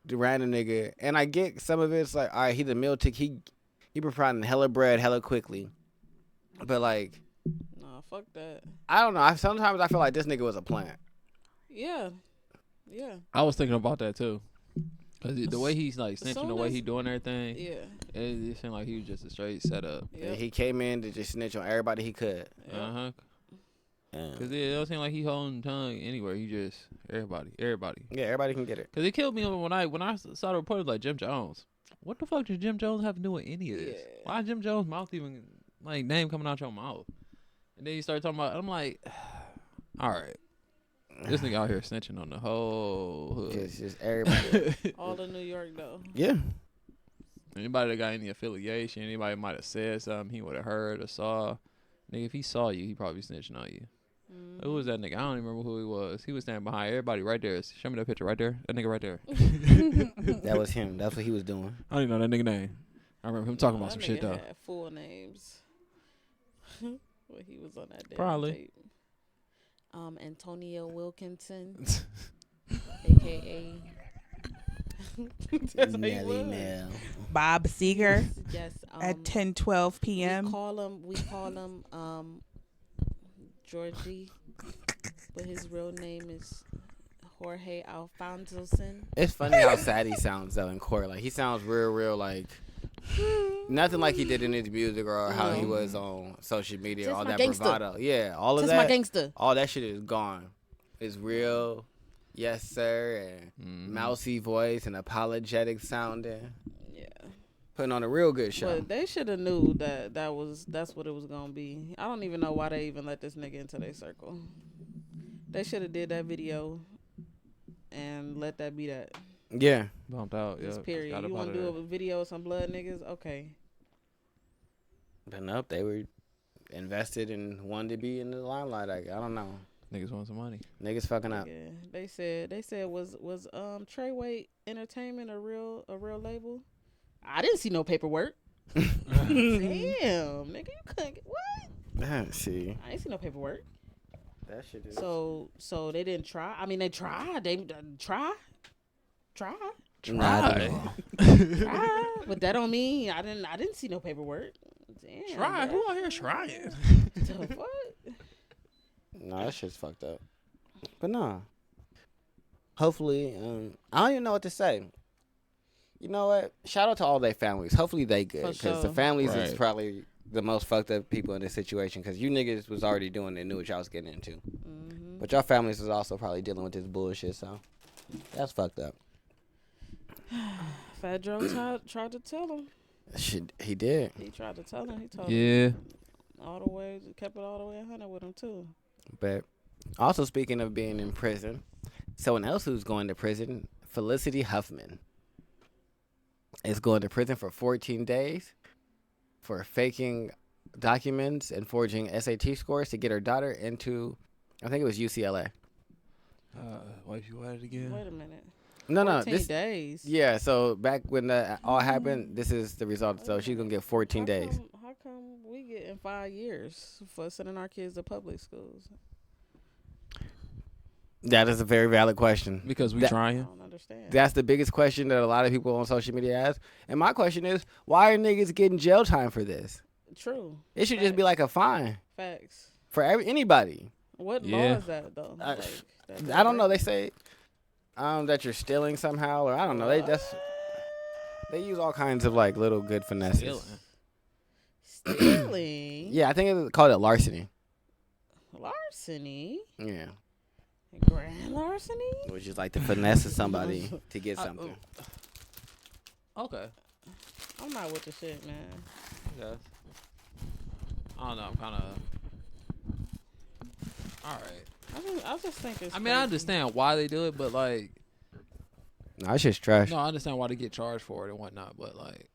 the random nigga? And I get some of it's like, all right, he's a meal tick. He providing hella bread hella quickly. But like, Nah, fuck that. I don't know. Sometimes I feel like this nigga was a plant. Yeah. I was thinking about that too. Cause the way he's like snitching, the way he doing everything, it seemed like he was just a straight setup. Yeah, he came in to just snitch on everybody he could. Cause it don't seem like he holding tongue anywhere. He just everybody. Yeah, everybody can get it. Cause it killed me when I saw the report like Jim Jones. What the fuck does Jim Jones have to do with any of this? Yeah. Why Jim Jones' mouth even like name coming out your mouth? And then you start talking about. I'm like, all right. This nigga out here snitching on the whole hood. Just everybody. All in New York, though. Yeah. Anybody that got any affiliation, anybody might have said something he would have heard or saw. Nigga, if he saw you, he probably snitching on you. Who was that nigga? I don't even remember who he was. He was standing behind everybody right there. Show me that picture right there. That nigga right there. That was him. That's what he was doing. I don't even know that nigga name. I remember him talking about some shit, though. Had full names. When he was on that damn Probably. tape. Antonio Wilkinson, a.k.a. Nelly Nell. Bob Seger Yes. at 10:12 p.m. We call him Georgie, but his real name is Jorge Alfonsoson. It's funny how sad he sounds though in court. Like he sounds real like nothing like he did in his music or how he was on social media. Just all my that gangster. bravado. Yeah, all of Just that. my gangster. All that shit is gone. It's real. Yes, sir. And mousy voice and apologetic sounding. Yeah. Putting on a real good show. But they should have knew that's what it was gonna be. I don't even know why they even let this nigga into their circle. They should have did that video and let that be that. Yeah. Bumped out, yeah. Period. You want to do a video of some blood niggas? Okay. But nope, they were invested and wanted to be in the limelight. I don't know. Niggas want some money. Niggas fucking up. Yeah. They said was Treyweight Entertainment a real label? I didn't see no paperwork. Damn, nigga, you couldn't get what? See. I ain't see no paperwork. That shit is. So they didn't try. I mean, they tried. They tried. Try. But that don't mean I didn't see no paperwork. Damn. Try? Bro. Who out here trying? The fuck? No, that shit's fucked up. But nah. Hopefully, I don't even know what to say. You know what? Shout out to all their families. Hopefully they good. For Because sure. the families is Right. probably the most fucked up people in this situation. Because you niggas was already doing it, knew what y'all was getting into. Mm-hmm. But y'all families is also probably dealing with this bullshit. So that's fucked up. Fat Joe tried to tell him. Shit, he did. He tried to tell him. He told Yeah. him all the way. Kept it all the way 100 with him too. But also speaking of being in prison, someone else who's going to prison, Felicity Huffman, is going to prison for 14 days for faking documents and forging SAT scores to get her daughter into, I think it was UCLA. What you at it again? Wait a minute. No, 14 days. Yeah, so back when that all happened, this is the result. So she's going to get 14 days. How come we get in 5 years for sending our kids to public schools? That is a very valid question. Because we That- I trying. don't understand. That's the biggest question that a lot of people on social media ask. And my question is, why are niggas getting jail time for this? True. It should just be like a fine Facts. for anybody. What Yeah. law is that though? I don't know. They say that you're stealing somehow, or I don't know. They use all kinds of like little good finesses. Stealing. Yeah, I think it's called it larceny. Larceny. Yeah, Grand larceny. which is like the finesse of somebody to get something. Okay. I'm not with the shit, man. Yes. I don't know. I'm kind of. All right. I just think it's. I mean, I understand why they do it, but like, No, it's just trash. no, I understand why they get charged for it and whatnot. But like,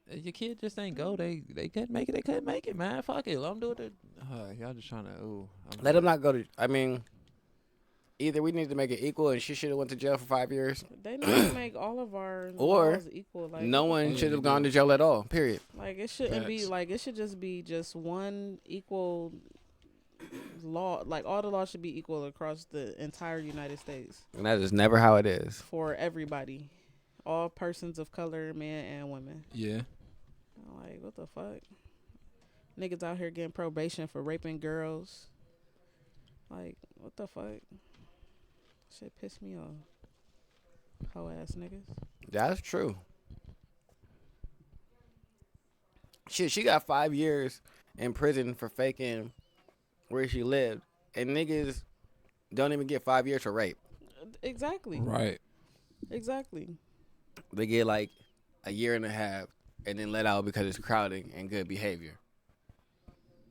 if your kid just ain't go. They couldn't make it. They couldn't make it, man. Fuck it. Let them do it. Y'all just trying to. Ooh. Let them not go to. I mean, either we need to make it equal, and she should have went to jail for 5 years, They need to make all of our Or laws equal. Like no one should have gone to jail at all. Period. Like it shouldn't be Facts. like it should just be just one equal law. Like all the laws should be equal across the entire United States And that is never how it is. for everybody, all persons of color, men and women. Yeah. Like what the fuck? Niggas out here getting probation for raping girls. Like, what the fuck? Shit pissed me off. Hoe ass niggas. That's true. Shit, she got 5 years in prison for faking where she lived, and niggas don't even get 5 years for rape. Exactly. Right. Exactly. They get like a year and a half, and then let out because it's crowding and good behavior,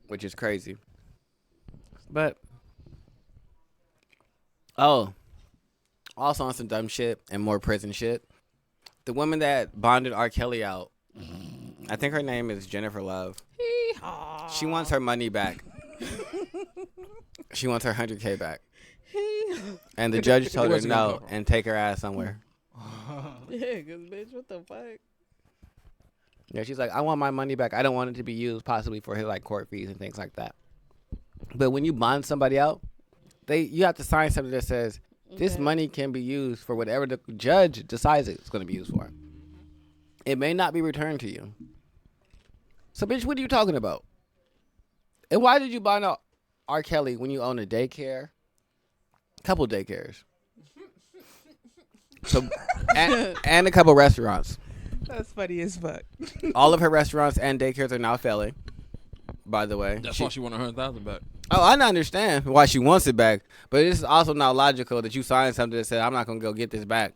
which is crazy. But also on some dumb shit and more prison shit, the woman that bonded R. Kelly out, I think her name is Jennifer Love. She wants her money back. She wants her $100K back. And the judge told her no and take her ass somewhere. Yeah, cause bitch, what the fuck? Yeah, she's like, I want my money back. I don't want it to be used possibly for his like court fees and things like that. But when you bond somebody out, you have to sign something that says this money can be used for whatever the judge decides it's going to be used for. It may not be returned to you. So, bitch, what are you talking about? And why did you bond out R. Kelly when you own a daycare? Couple daycares. So, and a couple restaurants. That's funny as fuck. All of her restaurants and daycares are now failing, by the way. That's why she want 100,000 back. Oh, I understand why she wants it back, but it's also not logical that you sign something that said, I'm not going to go get this back.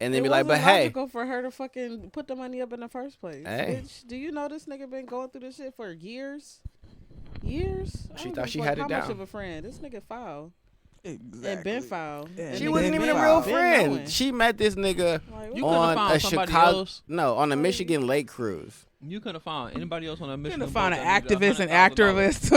And then be like, but hey. It wasn't logical for her to fucking put the money up in the first place. Hey. Bitch, do you know this nigga been going through this shit for years? Years? She thought she had it down. How much of a friend? This nigga foul. Exactly. And been foul. Yeah. She wasn't even a real friend. She met this nigga on a Chicago, on a Michigan Lake cruise. You could have found anybody else on a Michigan boat. You could have found an activist and activist.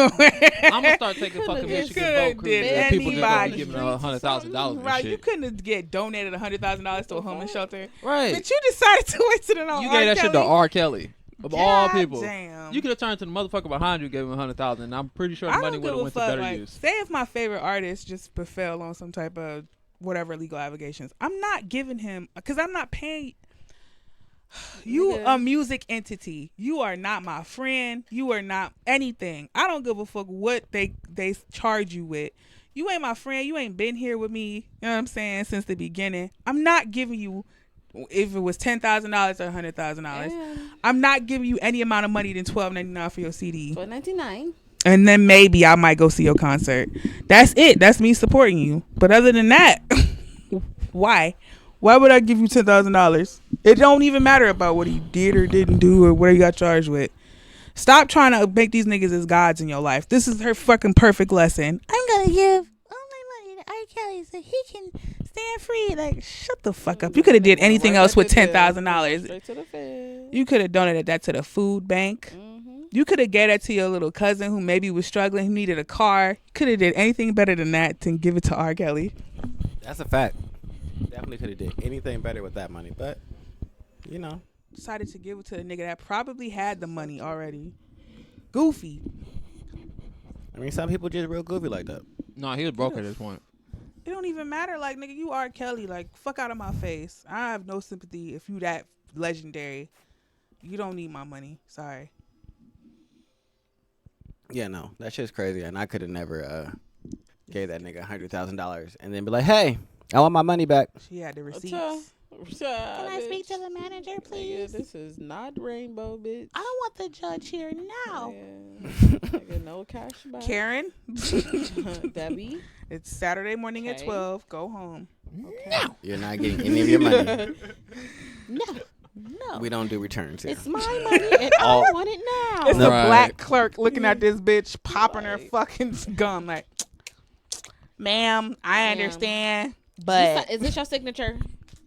I'm gonna start taking fucking Michigan boat cruises. And people just gonna be giving $100,000. Right? You couldn't get donated $100,000 to a homeless shelter. Right. But you decided to waste it on You R. gave that shit to R. Kelly. Of all people, damn. You could have turned to the motherfucker behind you, gave him 100,000, and I'm pretty sure the money would have went to better use. Say if my favorite artist just fell on some type of whatever legal allegations, I'm not giving him because I'm not paying. You a music entity. You are not my friend. You are not anything. I don't give a fuck what they charge you with. You ain't my friend. You ain't been here with me. You know what I'm saying? Since the beginning. I'm not giving you. If it was $10,000 or $100,000, I'm not giving you any amount of money than $12.99 for your CD. $12.99. And then maybe I might go see your concert. That's it. That's me supporting you. But other than that, why? Why would I give you $10,000? It don't even matter about what he did or didn't do or what he got charged with. Stop trying to make these niggas as gods in your life. This is her fucking perfect lesson. I'm gonna give all my money to R. Kelly so he can stand free. Like, shut the fuck up. You could have did anything else with $10,000. Straight to the Fed. You could have donated that to the food bank. You could have gave that to your little cousin who maybe was struggling, who needed a car. Could have did anything better than that to give it to R. Kelly. That's a fact. Definitely could have did anything better with that money, but you know, decided to give it to the nigga that probably had the money already. Goofy. I mean, some people just real goofy like that. No, he was broke at this point. It don't even matter. Like, nigga, you R. Kelly. Like, fuck out of my face. I have no sympathy if you that legendary. You don't need my money. Sorry. Yeah, no, that shit's crazy, and I could have never gave that nigga $100,000 and then be like, hey, I want my money back. She had the receipts. Can I speak to the manager, please? This is not Rainbow, bitch. I don't want the judge here now. Nigga, no cash back. Karen. Debbie. It's Saturday morning at 12. Go home. Okay. No. You're not getting any of your money. No. We don't do returns here. It's my money and I want it now. It's a black clerk looking at this bitch popping her fucking gum like, ma'am, I understand, but is this your signature?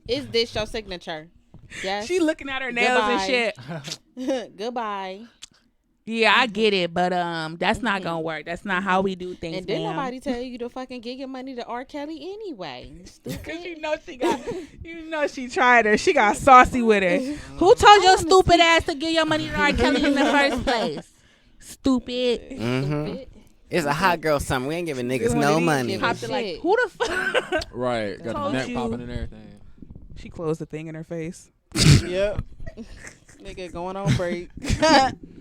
Is this your signature? Yes. She looking at her nails and shit. Goodbye. Yeah, I get it, but that's not gonna work. That's not how we do things. And didn't nobody tell you to fucking give your money to R. Kelly anyway? Because you know she tried her. She got saucy with her. Who told your stupid ass to give your money to R. Kelly in the first place? Stupid. Stupid. It's a hot girl summer. We ain't giving niggas no money. Like, who the fuck? Right. Got the neck popping and everything. She closed the thing in her face. Yep. Nigga going on break.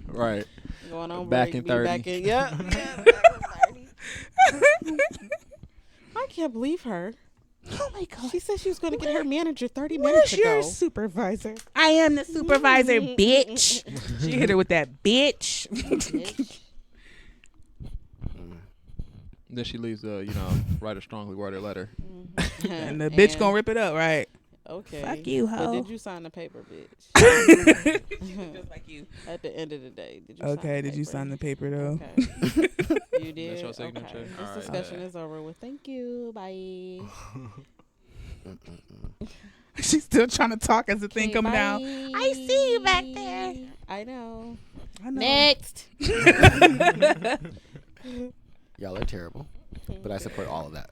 Right. Going on Back break, in 30. Back in, yep. Yeah, back in 30. I can't believe her. Oh my god. She said she was going to get her manager 30 minutes ago. Where's your supervisor? I am the supervisor, bitch. She hit her with that bitch. Then she leaves write a strongly worded letter. And the bitch gonna rip it up, right? Okay. Fuck you, hoe. But did you sign the paper, bitch? Just like you. At the end of the day, did you Okay, did you sign the paper though? Okay. You did? That's your signature? Okay. This Alright. discussion is over with. Thank you. Bye. She's still trying to talk as the thing Okay, coming bye. down. I see you back there. I know. Next. Y'all are terrible, but I support all of that.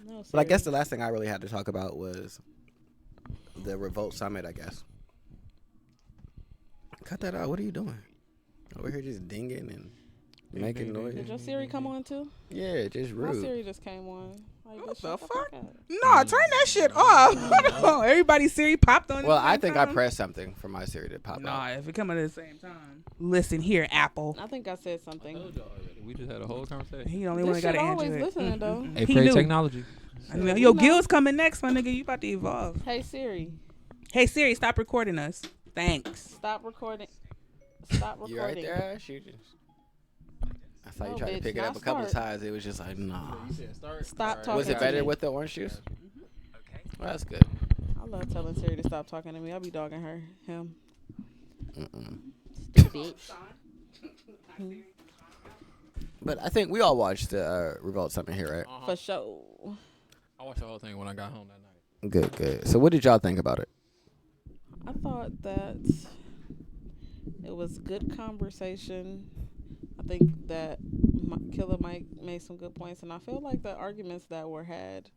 No, But I guess the last thing I really had to talk about was the Revolt Summit, I guess. Cut that out. What are you doing? Over here just dinging and making noise. Did your Siri come on too? Yeah, just My rude. Siri just came on. Like, What bitch, the shut fuck? up. No, turn that shit off. Hold on. Everybody's Siri popped on. Well, at the I same think I time. pressed something for my Siri to pop Nah, out. if it come at the same time. Listen here, Apple. I think I said I something. told y'all already. We just had a whole conversation. He the only This one that got shit an always Android. listening, though. Hey, He Fred knew. technology. I know. You Yo, know. Gil's coming next, my nigga. You about to evolve. Hey Siri, Hey Siri, stop recording us. Thanks. stop recording. Stop recording. You right there, Ash? You just... I saw you No, tried to bitch, pick it up not a couple start. times. It was just like, nah. You said start. Stop talking. Was it to better me. with the orange juice? Okay. Well, that's good. I love telling Siri to stop talking to me. I'll be dogging him. Mm-mm. Stupid. But I think we all watched the Revolt Summit here, right? For sure. I watched the whole thing when I got home that night. Good, good. So what did y'all think about it? I thought that it was good conversation. I think that Killer Mike made some good points, and I feel like the arguments that were had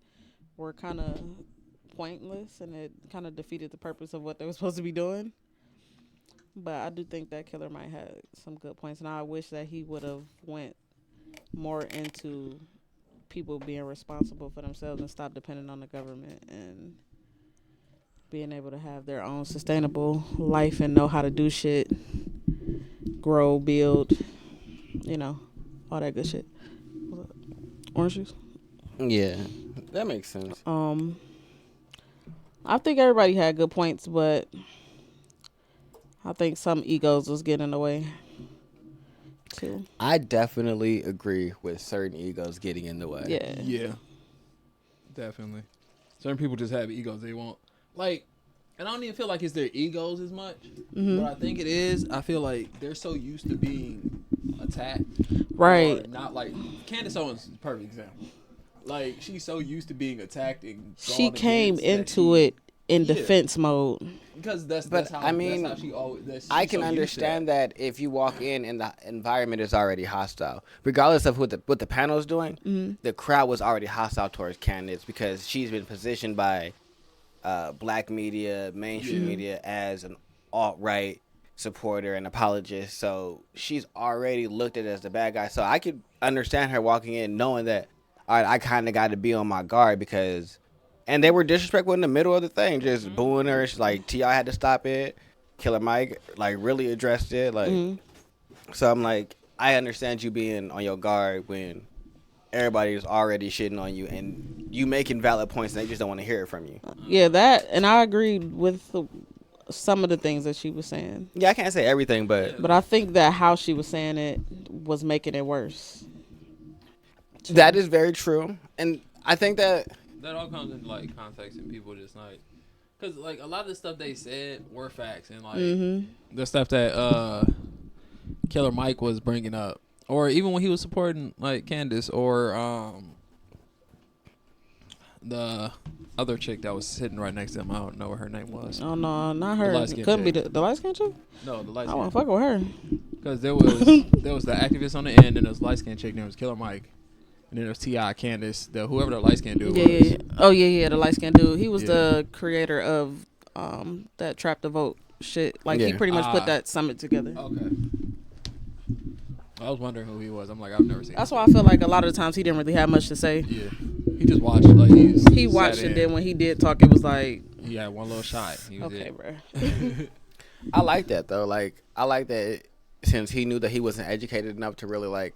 were kind of pointless, and it kind of defeated the purpose of what they were supposed to be doing. But I do think that Killer Mike had some good points, and I wish that he would have went more into people being responsible for themselves and stop depending on the government and being able to have their own sustainable life and know how to do shit, grow, build, all that good shit. Orange juice? Yeah, that makes sense. I think everybody had good points, but I think some egos was getting in the way too. I definitely agree with certain egos getting in the way. Yeah. Yeah. Definitely. Certain people just have egos they want. Like, and I don't even feel like it's their egos as much. Mm-hmm. What I think it is, I feel like they're so used to being attacked. Right. Or not like Candace Owens is a perfect example. Like, she's so used to being attacked and She gone came against that into it in Yeah. defense mode. because that's But, how I mean, that's how she always. I can understand that if you walk in and the environment is already hostile, regardless of what the panel is doing, Mm-hmm. the crowd was already hostile towards candidates because she's been positioned by black media, mainstream media as an alt-right supporter and apologist. So she's already looked at as the bad guy. So I could understand her walking in knowing that, all right, I kind of got to be on my guard because... And they were disrespectful in the middle of the thing, just booing her. She's like, T.I. had to stop it. Killer Mike, like, really addressed it. Like, So I'm like, I understand you being on your guard when everybody is already shitting on you and you making valid points and they just don't want to hear it from you. Yeah, that, and I agreed with some of the things that she was saying. Yeah, I can't say everything, but I think that how she was saying it was making it worse. that is very true. And I think that... That all comes into like context and people just like, cause like a lot of the stuff they said were facts and like the stuff that Killer Mike was bringing up, or even when he was supporting like Candace or the other chick that was sitting right next to him. I don't know what her name was. Oh no, not her. light-skinned Couldn't be chick. the light skin chick. No, the light I want skin. to fuck with her. Because there was the activist on the end and there was light skinned chick. There was Killer Mike. And then there's T.I., Candace, whoever the light skinned dude was. Yeah. Oh yeah, the light skinned dude. He was Yeah. the creator of that Trap the Vote shit. Like he Yeah. pretty much put Ah. that summit together. Okay. I was wondering who he was. I'm like, I've never seen That's him. why I feel like a lot of the times he didn't really have much to say. Yeah. He just watched. Like He watched and then when he did talk, it was like, he had one little shot. He was okay, it. bro. I like that though. Like I like that since he knew that he wasn't educated enough to really like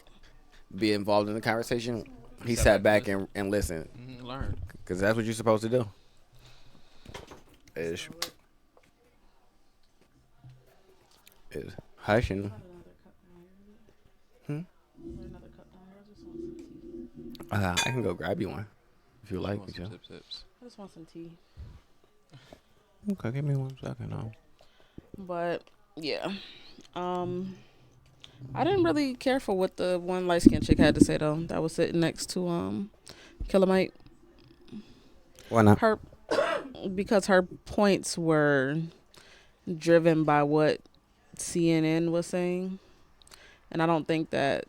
be involved in the conversation, he sat back and listened. Learn. Because that's what you're supposed to do. Is hushing. I can go grab you one if you like. Sips. I just want some tea. Okay, give me 1 second. But yeah, I didn't really care for what the one light skinned chick had to say though. That was sitting next to Killer Mike. Why not? Because her points were driven by what CNN was saying, and I don't think that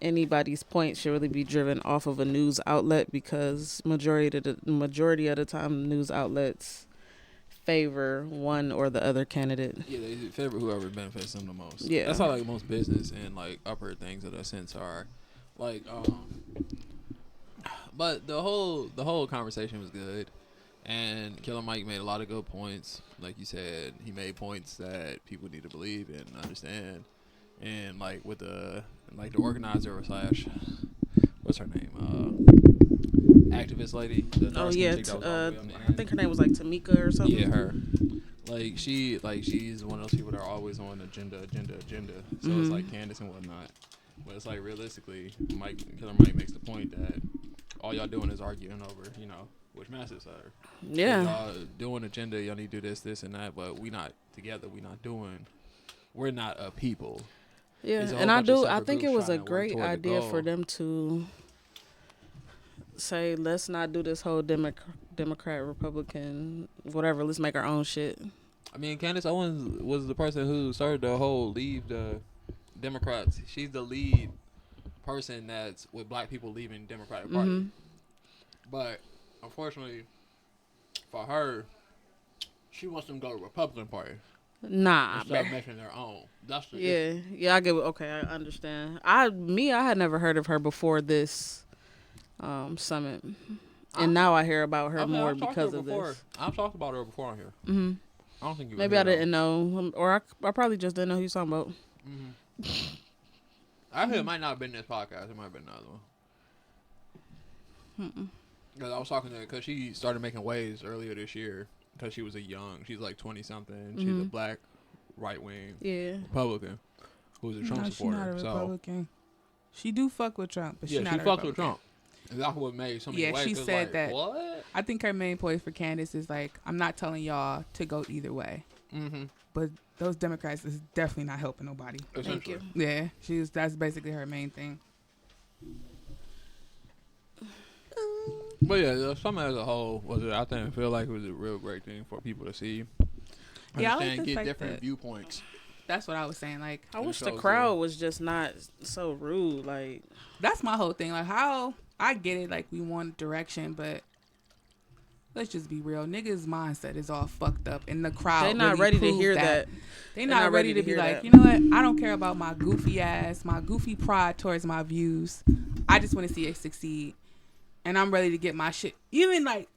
anybody's point should really be driven off of a news outlet, because majority of the time news outlets favor one or the other candidate. Yeah, they favor whoever benefits them the most. Yeah, that's how like most business and like upper things of that sense are. Like, but the whole conversation was good, and Killer Mike made a lot of good points. Like you said, he made points that people need to believe and understand. And like with the organizer slash what's her name, activist lady. Oh yeah, I think her name was like Tamika or something. Yeah, her. Like she's one of those people that are always on agenda. So it's like Candace and whatnot. But it's like realistically, Killer Mike makes the point that all y'all doing is arguing over, which matters are. Yeah. Y'all doing agenda, y'all need to do this and that, but we not together. We're not a people. Yeah, and I think it was a great idea for them to say, let's not do this whole Democrat, Republican, whatever. Let's make our own shit. I mean, Candace Owens was the person who started the whole leave the Democrats. She's the lead person that's with black people leaving Democratic Party. But unfortunately for her, she wants them to go to Republican Party. Nah, start making their own. That's the issue. I get. Okay, I understand. I had never heard of her before this summit, and now I hear about her more because of this. I've talked about her before on here. I don't think you. Maybe I didn't know, or I probably just didn't know who you talking about. I heard it might not have been this podcast. It might have been another one. Because I was talking to her because she started making waves earlier this year. Because she's like 20 something. She's a black right wing Republican who's a Trump supporter. She's not a Republican. She do fuck with Trump, but she fucks with Trump. And that's what made some of the waves. She said like, that. What? I think her main point for Candace is like, I'm not telling y'all to go either way. But those Democrats is definitely not helping nobody. Thank you. Yeah, that's basically her main thing. But yeah, the summit as a whole I feel like it was a real great thing for people to see. Yeah, I like get different viewpoints. That's what I was saying. Like, I wish the crowd was just not so rude. Like, that's my whole thing. Like, how I get it. Like, we want direction, but let's just be real. Niggas' mindset is all fucked up, and the crowd. They're not ready to hear that. They're not ready to be like, you know what? I don't care about my goofy ass, my goofy pride towards my views. I just want to see it succeed. And I'm ready to get my shit. Even like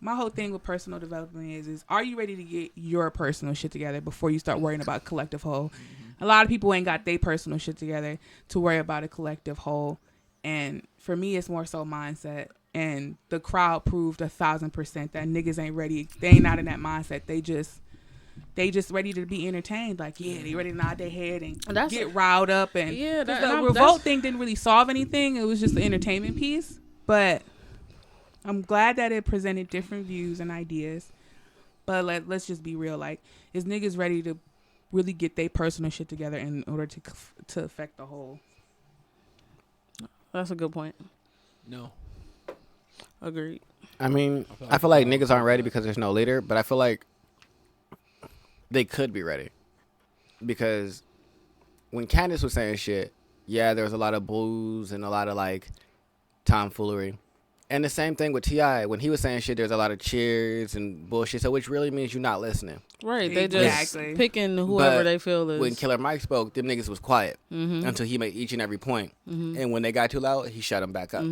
my whole thing with personal development is are you ready to get your personal shit together before you start worrying about collective whole? A lot of people ain't got their personal shit together to worry about a collective whole. And for me, it's more so mindset. And the crowd proved 1,000% that niggas ain't ready. They ain't not in that mindset. They just ready to be entertained. Like, yeah, they ready to nod their head and get riled up. And the revolt thing didn't really solve anything. It was just the entertainment piece. But I'm glad that it presented different views and ideas. But let's just be real. Like, is niggas ready to really get their personal shit together in order to affect the whole? That's a good point. No. Agreed. I mean, I feel like niggas aren't ready because there's no leader, but I feel like they could be ready. Because when Candace was saying shit, yeah, there was a lot of boos and a lot of, like, tomfoolery. And the same thing with T.I. When he was saying shit, there's a lot of cheers and bullshit, so which really means you're not listening. Right, they just picking whoever they feel is. When Killer Mike spoke, them niggas was quiet until he made each and every point. And when they got too loud, he shut them back up.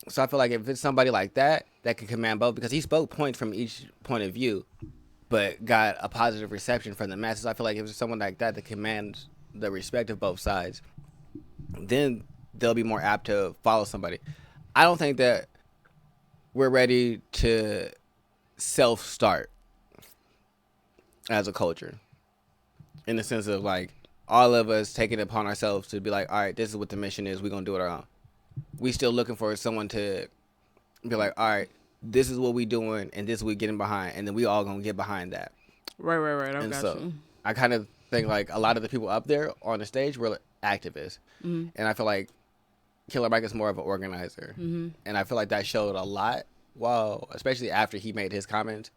So I feel like if it's somebody like that can command both, because he spoke points from each point of view, but got a positive reception from the masses. I feel like if it's someone like that commands the respect of both sides, then they'll be more apt to follow somebody. I don't think that we're ready to self-start as a culture, in the sense of like all of us taking it upon ourselves to be like, all right, this is what the mission is. We're gonna do it our own. We still looking for someone to be like, all right, this is what we doing, and this we getting behind, and then we all gonna get behind that. Right. I And got so you. I kind of think like a lot of the people up there on the stage were activists, and I feel like Killer Mike is more of an organizer, and I feel like that showed a lot. Well, especially after he made his comments,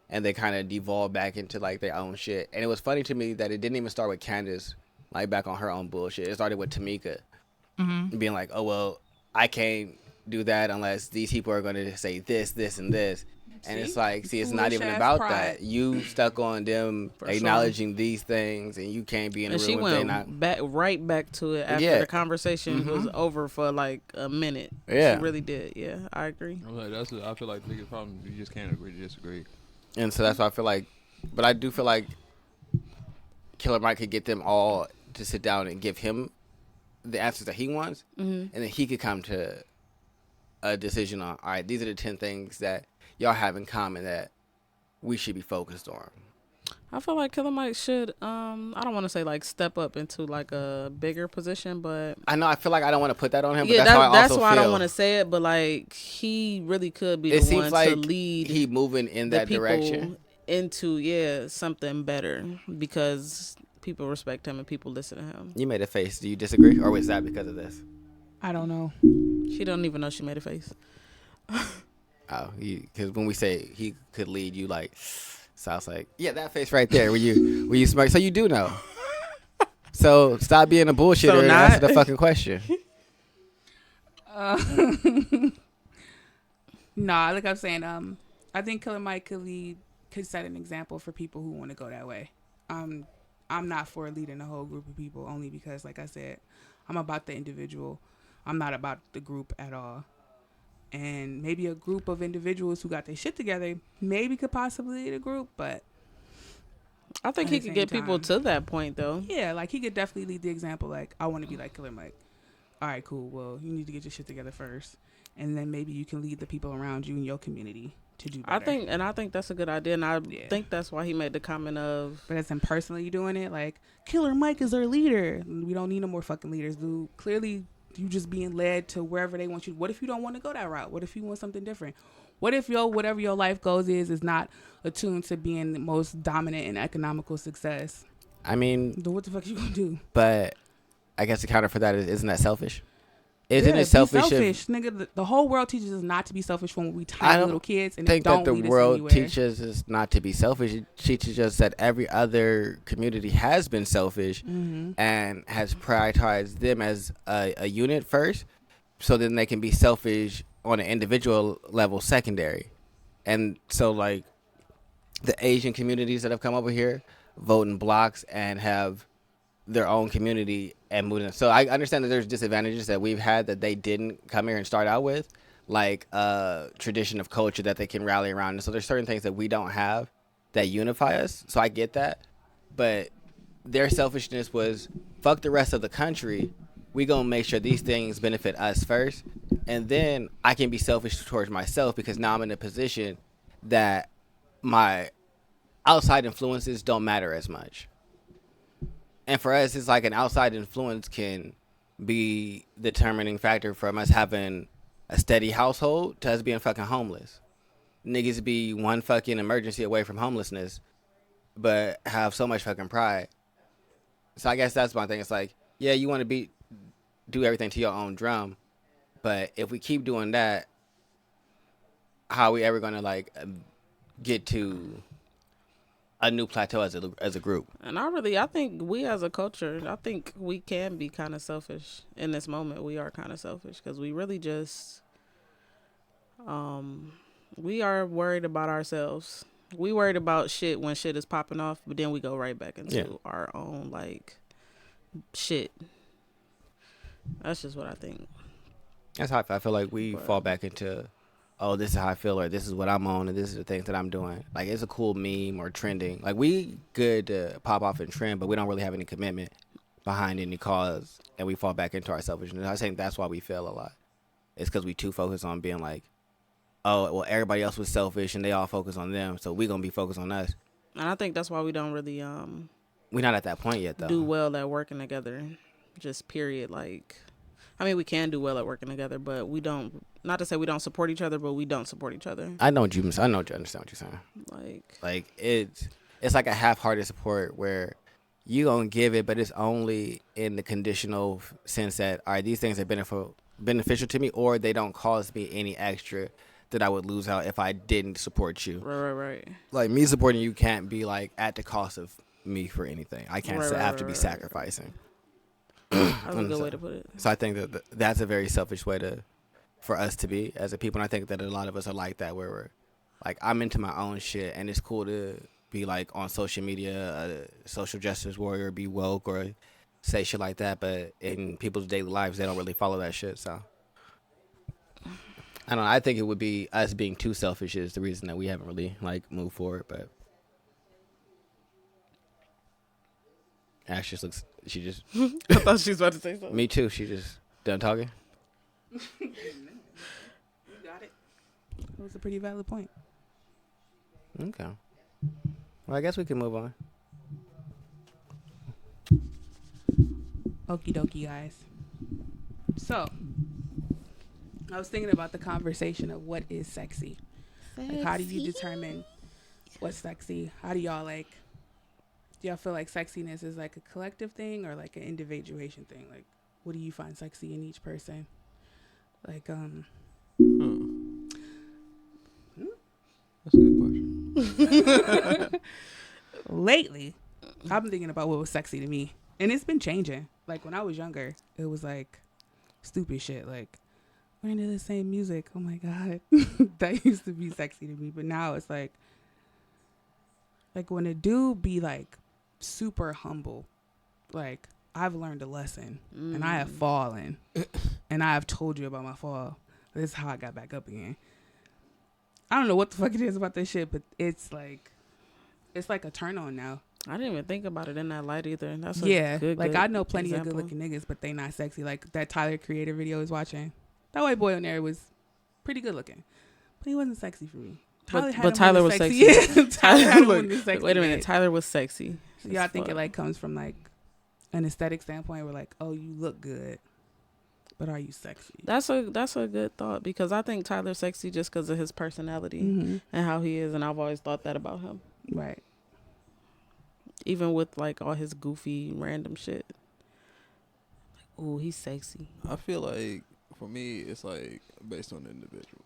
and they kind of devolved back into like their own shit. And it was funny to me that it didn't even start with Candace, like back on her own bullshit. It started with Tamika being like, "Oh well, I can't do that unless these people are going to say this, this, and this." And it's like, see, it's not even about that. You stuck on them acknowledging these things, and you can't be in a room she if they not. right back to it after the conversation was over for like a minute. Yeah, she really did. Yeah, I agree. I feel like the biggest problem is you just can't agree to disagree. And so that's why I feel like, but I do feel like Killer Mike could get them all to sit down and give him the answers that he wants, and then he could come to a decision on, all right, these are the 10 things that y'all have in common that we should be focused on. I feel like Killer Mike should, I don't want to say like step up into like a bigger position, but I know I feel like I don't want to put that on him. Yeah, but that's why I I don't want to say it. But like he really could be it the seems one like to lead. He moving in that direction into something better because people respect him and people listen to him. You made a face. Do you disagree, or was that because of this? I don't know. She don't even know she made a face. Oh, because when we say he could lead, you like. So I was like, yeah, that face right there. Were you smart? So you do know. So stop being a bullshitter and answer the fucking question. Nah, like I'm saying, I think Killer Mike could set an example for people who want to go that way. I'm not for leading a whole group of people only because, like I said, I'm about the individual. I'm not about the group at all. And maybe a group of individuals who got their shit together maybe could possibly lead a group, but I think he could get people to that point, though. Yeah, like he could definitely lead the example. Like, I want to be like Killer Mike. All right, cool. Well, you need to get your shit together first, and then maybe you can lead the people around you in your community to do better. I think that's a good idea, and I think that's why he made the comment of. But as in personally doing it, like Killer Mike is our leader. We don't need no more fucking leaders, dude. Clearly, you just being led to wherever they want you. What if you don't want to go that route? What if you want something different? What if whatever your life goals is not attuned to being the most dominant and economical success? I mean, then what the fuck you gonna do? But I guess the counter for that is, isn't that selfish? Isn't it selfish? Nigga, the whole world teaches us not to be selfish when we tiny little kids, and I think don't that the world teaches us not to be selfish. It teaches us that every other community has been selfish and has prioritized them as a unit first, so then they can be selfish on an individual level secondary. And so, like, the Asian communities that have come over here vote in blocks and have their own community and moving. So I understand that there's disadvantages that we've had that they didn't come here and start out with, like a tradition of culture that they can rally around. And so there's certain things that we don't have that unify us. So I get that. But their selfishness was, fuck the rest of the country. We gonna make sure these things benefit us first. And then I can be selfish towards myself because now I'm in a position that my outside influences don't matter as much. And for us, it's like an outside influence can be the determining factor from us having a steady household to us being fucking homeless. Niggas be one fucking emergency away from homelessness, but have so much fucking pride. So I guess that's my thing. It's like, yeah, you want to do everything to your own drum, but if we keep doing that, how are we ever gonna like get to a new plateau as a group? And I think we as a culture, I think we can be kind of selfish in this moment. We are kind of selfish because we really just, we are worried about ourselves. We worried about shit when shit is popping off, but then we go right back into our own like shit. That's just what I think. That's how I feel like we fall back into oh, this is how I feel, or this is what I'm on, and this is the things that I'm doing. Like, it's a cool meme or trending. Like, we good to pop off and trend, but we don't really have any commitment behind any cause, and we fall back into our selfishness. I think that's why we fail a lot. It's because we too focused on being like, oh, well, everybody else was selfish, and they all focus on them, so we gonna be focused on us. And I think that's why we don't really We're not at that point yet, though. do well at working together. Just period. Like, I mean, we can do well at working together, but we don't. Not to say we don't support each other, but we don't support each other. I know what you understand what you're saying. Like it's like a half-hearted support where you gonna give it, but it's only in the conditional sense that, all right, these things are beneficial to me, or they don't cause me any extra that I would lose out if I didn't support you. Right. Like, me supporting you can't be like at the cost of me for anything. I can't have to be sacrificing. That's a good way to put it. So I think that that's a very selfish way for us to be as a people, and I think that a lot of us are like that, where we're like, I'm into my own shit, and it's cool to be like on social media, a social justice warrior, be woke or say shit like that, but in people's daily lives, they don't really follow that shit. So I don't know. I think it would be us being too selfish is the reason that we haven't really like moved forward. But Ash just looks. She just. I thought she was about to say something. Me too. She just done talking. You got it. It was a pretty valid point. Okay. Well, I guess we can move on. Okie dokie, guys. So, I was thinking about the conversation of what is sexy. Like, how do you determine what's sexy? How do y'all like? Do y'all feel like sexiness is like a collective thing or like an individuation thing? Like, what do you find sexy in each person? Like, That's a good question. Lately, I've been thinking about what was sexy to me, and it's been changing. Like, when I was younger, it was like stupid shit, like we're into the same music. Oh my god, that used to be sexy to me. But now it's like when a dude be like super humble, like, I've learned a lesson and I have fallen, and I have told you about my fall. This is how I got back up again. I don't know what the fuck it is about this shit, but it's like a turn on now. I didn't even think about it in that light either. That's good I know plenty of good looking niggas, but they not sexy. Like that Tyler Creator video I was watching. That white boy on there was pretty good looking, but he wasn't sexy for me. But Tyler was sexy. Yeah, Tyler was sexy. Wait a minute, Tyler was sexy. So y'all think it like comes from like an aesthetic standpoint, where like, oh, you look good, but are you sexy? That's a good thought, because I think Tyler's sexy just because of his personality and how he is, and I've always thought that about him. Right. Even with like all his goofy random shit. Like, ooh, he's sexy. I feel like for me, it's like based on the individual.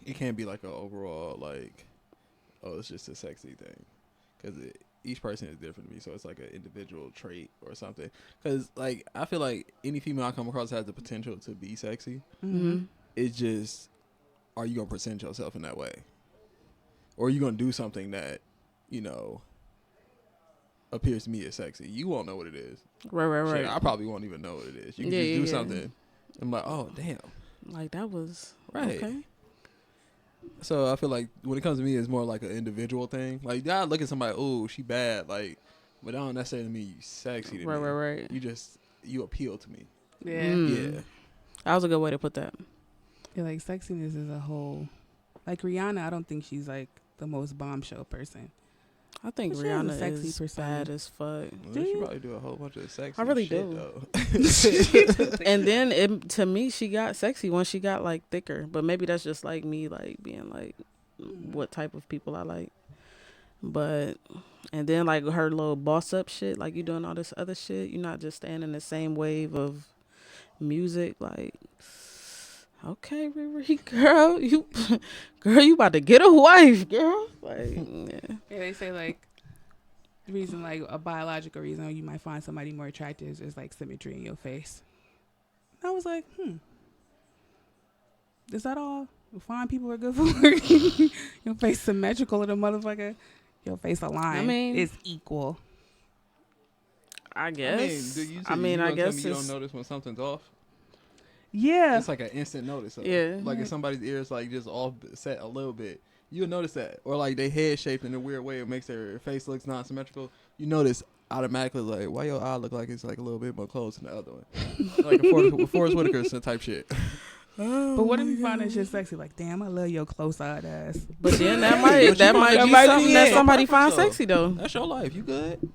It can't be like an overall like, oh, it's just a sexy thing, because each person is different to me. So it's like an individual trait or something. Because like I feel like any female I come across has the potential to be sexy. Mm-hmm. It's just, are you gonna present yourself in that way, or are you gonna do something that, you know, appears to me as sexy? You won't know what it is. Right. Shit, I probably won't even know what it is. You can just do something. I'm like, oh damn, like that was right. Okay. So I feel like when it comes to me, it's more like an individual thing. Like, I look at somebody, oh, she bad, like, but that don't necessarily mean you sexy to me. Right. You appeal to me. Yeah. Yeah. That was a good way to put that. Yeah, like sexiness is a whole. Like Rihanna, I don't think she's like the most bombshell person. I think But Rihanna sexy is person. bad as fuck. Well, she probably do a whole bunch of sexy I really shit, do. though. And then to me, she got sexy when she got like thicker. But maybe that's just like me, like being like what type of people I like. But and then like her little boss up shit, like you doing all this other shit. You're not just staying in the same wave of music. Like, okay, Riri, girl, you about to get a wife, girl. Like, yeah. Yeah, they say like the reason, like a biological reason you might find somebody more attractive is like symmetry in your face. I was like, is that all fine people are good for? Your face symmetrical in a motherfucker. Your face aligned. I mean, it's equal. I guess. I mean, I guess you don't notice when something's off. Yeah. It's like an instant notice. Yeah. Like if somebody's ears like just off set a little bit, you'll notice that. Or like they head shaped in a weird way, it makes their face looks non-symmetrical. You notice automatically like why your eye look like it's like a little bit more closed than the other one. Like a Forrest Whitaker type shit. But what if you find that shit sexy? Like, damn, I love your close-eyed ass. But then that might be something that somebody finds sexy though. That's your life. You good?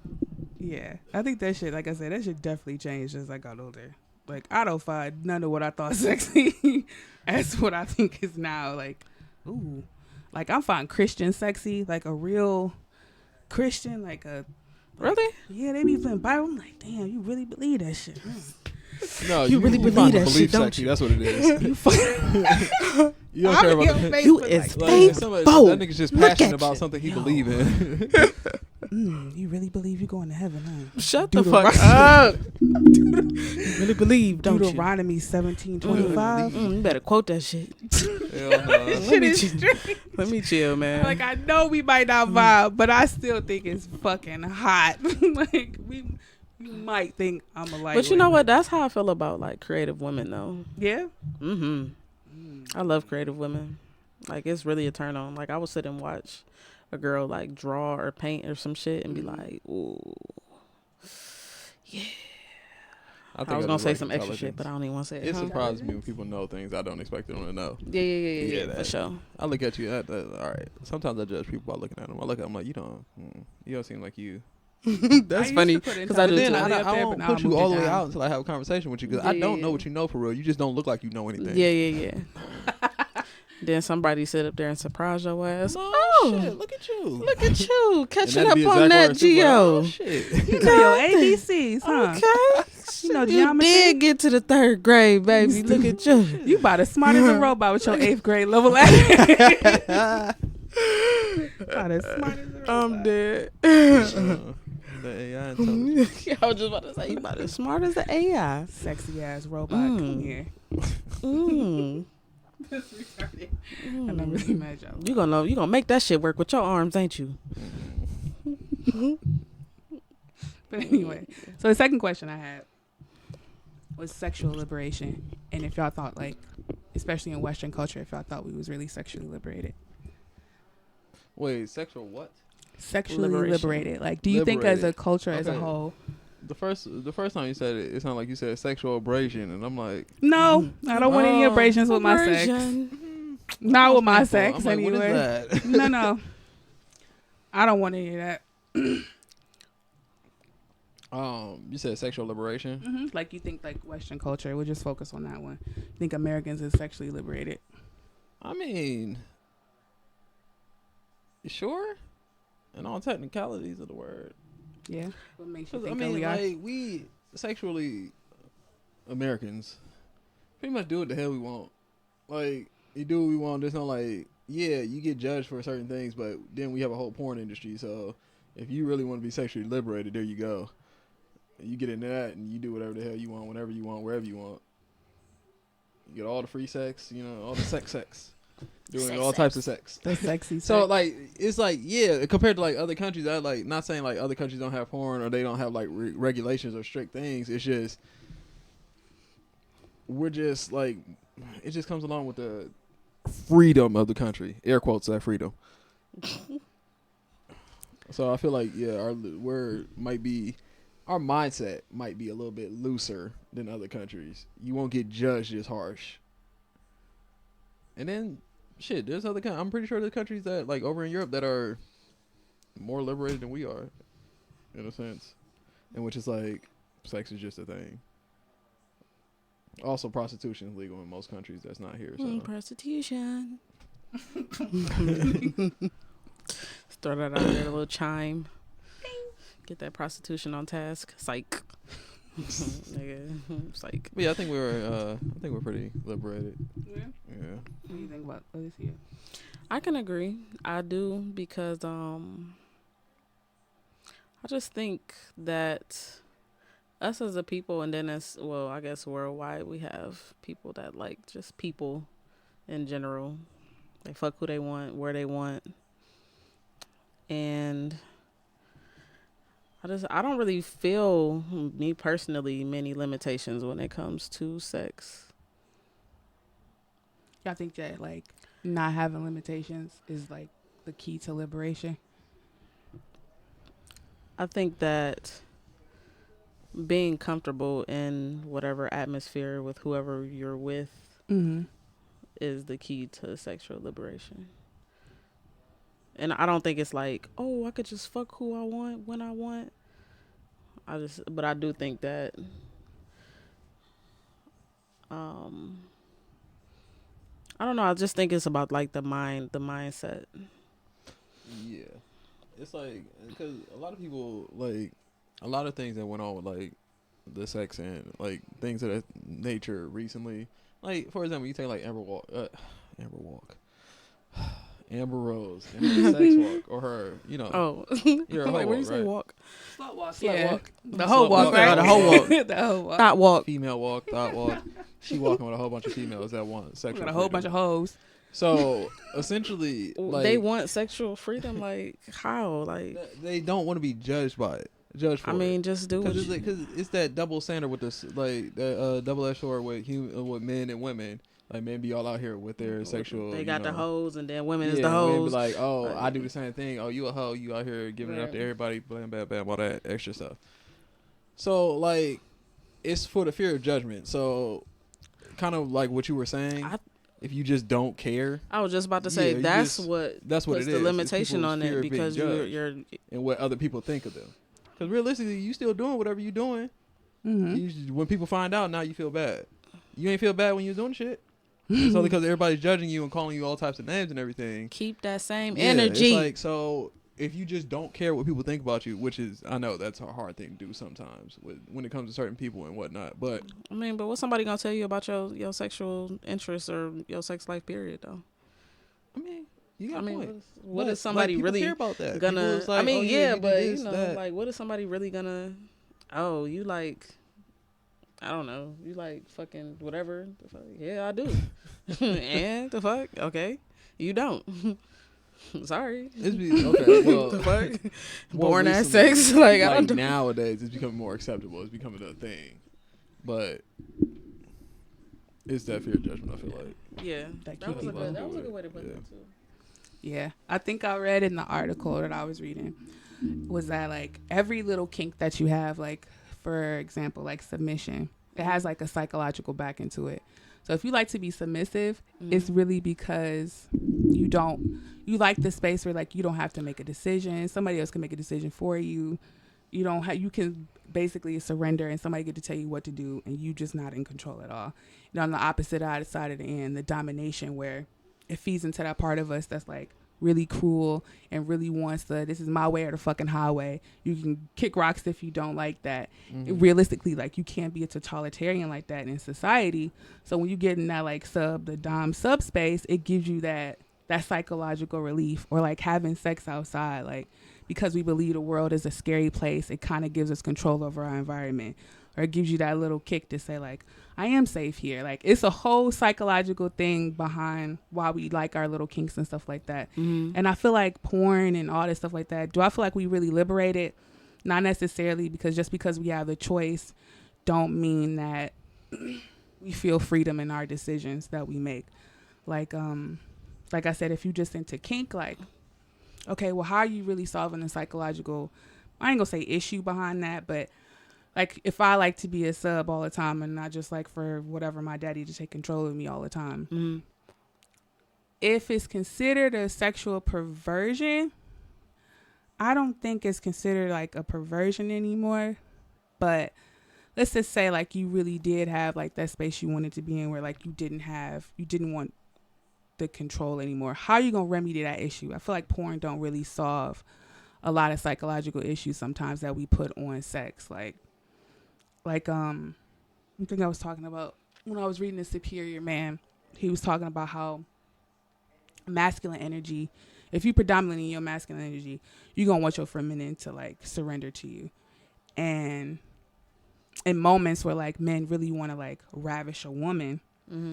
Yeah, I think that shit, like I said, that shit definitely changed as I got older. Like, I don't find none of what I thought sexy as what I think is now. Like, ooh, like I'm finding Christian sexy, like a real Christian, like a Really? Yeah, they be playing Bible. I'm like, damn, you really believe that shit? No, you really believe that shit, don't sexy. you? That's what it is. You don't care about the You is faithful. That nigga's just passionate about something he believe in. You really believe you're going to heaven, huh? Shut the fuck up. You really believe, don't you? Deuteronomy 17:25. You better quote that shit. Hell no. Let me chill, man. Like, I know we might not vibe, but I still think it's fucking hot. Like, you might think I'm a lightweight. But you know what? That's how I feel about like creative women, though. Yeah. I love creative women. Like, it's really a turn on. Like, I would sit and watch a girl like draw or paint or some shit and be like, ooh, yeah. I was gonna say some extra shit, but I don't even want to say it. It surprises me when people know things I don't expect them to know. Yeah, for sure. I look at you. All right. Sometimes I judge people by looking at them. I look at them like you don't seem like you. That's funny because I do. Then I won't put you all the way out until I have a conversation with you because I don't know what you know for real. You just don't look like you know anything. Yeah. Then somebody sit up there and surprise your ass. Oh, shit, look at you catching up on that Geo. You know your ABCs, huh? Okay. You know You geometry. did get to the 3rd grade, baby. Look at you. You about as smart as a robot with your 8th grade level. About as smart as a robot. I'm dead. The AI intelligence. I was just about to say, you about as smart as the AI. Sexy ass robot, come here. That's retarded. And I'm really mad y'all. You gonna make that shit work with your arms, ain't you? But anyway, so the second question I had was sexual liberation, and if y'all thought, like, especially in Western culture, if y'all thought we was really sexually liberated. Wait, sexual what? Sexually liberated. Like, do you think as a culture as a whole? The first time you said it sounded like you said sexual abrasion, and I'm like, no, I don't want any abrasions with my sex. Not with my sex, like, anyway. What is that? No, I don't want any of that. You said sexual liberation. Mm-hmm. Like, you think like Western culture? We'll just focus on that one. You think Americans is sexually liberated? I mean, sure, in all technicalities of the word. Yeah. What makes you think we sexually Americans pretty much do what the hell we want. Like, you do what we want. There's no like, yeah, you get judged for certain things, but then we have a whole porn industry. So if you really want to be sexually liberated, there you go. You get into that and you do whatever the hell you want, whenever you want, wherever you want. You get all the free sex, all the sex. Doing all types of sex. The sexy So sex. like, it's like, yeah, compared to like other countries, I like not saying like other countries don't have porn or they don't have like regulations or strict things. It's just we're just like, it just comes along with the freedom of the country. Air quotes that freedom. So I feel like, yeah, our mindset might be a little bit looser than other countries. You won't get judged as harsh. And then shit, there's other I'm pretty sure there's countries that like over in Europe that are more liberated than we are, in a sense, in which is like sex is just a thing. Also, prostitution is legal in most countries. That's not here. So. Prostitution. Throw that out there, a little chime. Get that prostitution on task. Psych. Nigga, psych. But yeah, I think we're pretty liberated. Yeah. Yeah. What do you think about Alicia? I can agree. I do because I just think that us as a people, and then as well, I guess worldwide, we have people that like just people in general. They fuck who they want, where they want, and I don't really feel, me personally, many limitations when it comes to sex. Y'all think that like not having limitations is like the key to liberation? I think that being comfortable in whatever atmosphere with whoever you're with is the key to sexual liberation. And I don't think it's like, oh, I could just fuck who I want when I want. But I do think that, I don't know. I just think it's about like the mindset. Yeah, it's like because a lot of people like a lot of things that went on with like the sex and like things of that nature recently. Like for example, you take like Amber Rose and her sex walk or her, you know. Oh, you're a like hoe when you walk, say right? walk, Slut walk. Slut Yeah. walk. The whole walk, walk. right? The whole walk. The whole walk. not walk. Female walk, thought walk. She walking with a whole bunch of females that want sexual. Got a whole bunch of hoes. So essentially, like, They want sexual freedom. Like how? Like they don't want to be judged by it. Judged for I mean, just do it. Because it's that double standard with this, like the double-edged sword with men and women. Like men be all out here with their sexual. They got the hoes, and then women yeah, is the hoes. Women be like, oh, I do the same thing. Oh, you a hoe? You out here giving it up to everybody? Blam, bam, bam, all that extra stuff. So like, it's for the fear of judgment. So, kind of like what you were saying. If you just don't care, I was just about to say that's what puts it is. The limitation on it because you're and what other people think of them. Because realistically, you still doing whatever you doing. When people find out, now you feel bad. You ain't feel bad when you was doing shit. So because everybody's judging you and calling you all types of names and everything. Keep that same energy. It's like, so if you just don't care what people think about you, which is, I know that's a hard thing to do sometimes when it comes to certain people and whatnot. But I mean, but what's somebody gonna tell you about your sexual interests or your sex life period though? I mean, you got a point. What is somebody like, really care about that? gonna? Like, I mean, you but this, you know, that. like, what is somebody really gonna? Oh, you like? I don't know. You like fucking whatever? The fuck? Yeah, I do. And the fuck? Okay, you don't. Sorry. Okay. Well, the fuck? Well, Born ass recently, sex. Like I don't. Nowadays, it's becoming more acceptable. It's becoming a thing, but it's that fear of judgment. I feel like. Yeah, that was a good way to put it too. Yeah, I think I read in the article that I was reading was that like every little kink that you have, like for example, like submission, it has like a psychological back into it. So if you like to be submissive, it's really because you like the space where like you don't have to make a decision. Somebody else can make a decision for you. You can basically surrender and somebody get to tell you what to do and you just not in control at all. On the opposite side of the end, the domination, where it feeds into that part of us that's like really cruel and really wants this is my way or the fucking highway. You can kick rocks if you don't like that. Realistically, like you can't be a totalitarian like that in society. So when you get in that like the dom subspace, it gives you that psychological relief. Or like having sex outside, like because we believe the world is a scary place, it kind of gives us control over our environment. Or it gives you that little kick to say like, I am safe here. Like it's a whole psychological thing behind why we like our little kinks and stuff like that. And I feel like porn and all this stuff like that, do I feel like we really liberated? Not necessarily, because just because we have the choice don't mean that we feel freedom in our decisions that we make. Like I said, if you just into kink, like, okay, well, how are you really solving the psychological, I ain't gonna say issue behind that, but like if I like to be a sub all the time and not just like for whatever my daddy to take control of me all the time. If it's considered a sexual perversion, I don't think it's considered like a perversion anymore. But let's just say like you really did have like that space you wanted to be in where like you didn't want the control anymore. How are you gonna remedy that issue? I feel like porn don't really solve a lot of psychological issues sometimes that we put on sex. I think I was talking about when I was reading The Superior Man, he was talking about how masculine energy, if you predominantly in your masculine energy, you're going to want your feminine to like surrender to you. And in moments where like men really want to like ravish a woman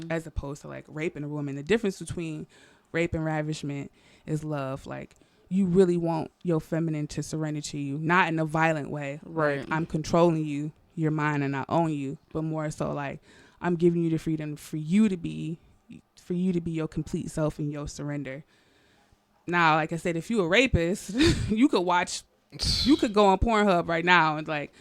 as opposed to like raping a woman, the difference between rape and ravishment is love. Like you really want your feminine to surrender to you, not in a violent way. Right. Like, I'm controlling you. You're mine and I own you, but more so like I'm giving you the freedom for you to be for you to be your complete self and your surrender. Now, like I said, if you a rapist, you could go on Pornhub right now and like,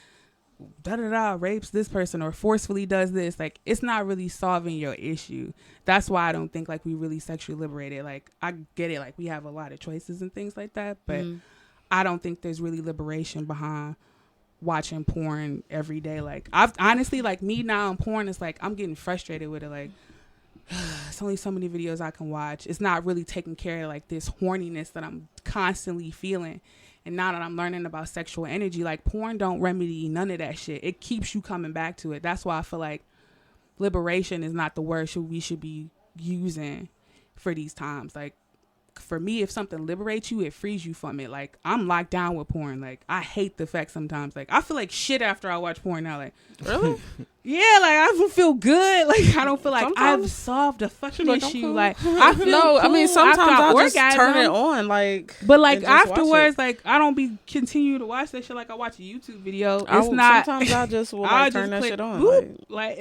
rapes this person or forcefully does this. Like, it's not really solving your issue. That's why I don't think like we really sexually liberated. Like, I get it. Like, we have a lot of choices and things like that, but I don't think there's really liberation behind watching porn every day. Like, I've honestly, like, me now in porn, it's like I'm getting frustrated with it. Like, it's only so many videos I can watch. It's not really taking care of like this horniness that I'm constantly feeling. And now that I'm learning about sexual energy, like, porn don't remedy none of that shit. It keeps you coming back to it. That's why I feel like liberation is not the word we should be using for these times. Like, for me, if something liberates you, it frees you from it. Like, I'm locked down with porn. Like, I hate the fact sometimes. Like, I feel like shit after I watch porn now. Like, really? Yeah, like, I don't feel good. Like, I don't feel like sometimes I've solved a fucking issue. Cool. Like, I feel cool. I mean, sometimes I'll just turn it on. Like, but like afterwards, like, I don't be continue to watch that shit. Like, I watch a YouTube video. It's not. Sometimes I just will like, turn that shit on. Boop, like,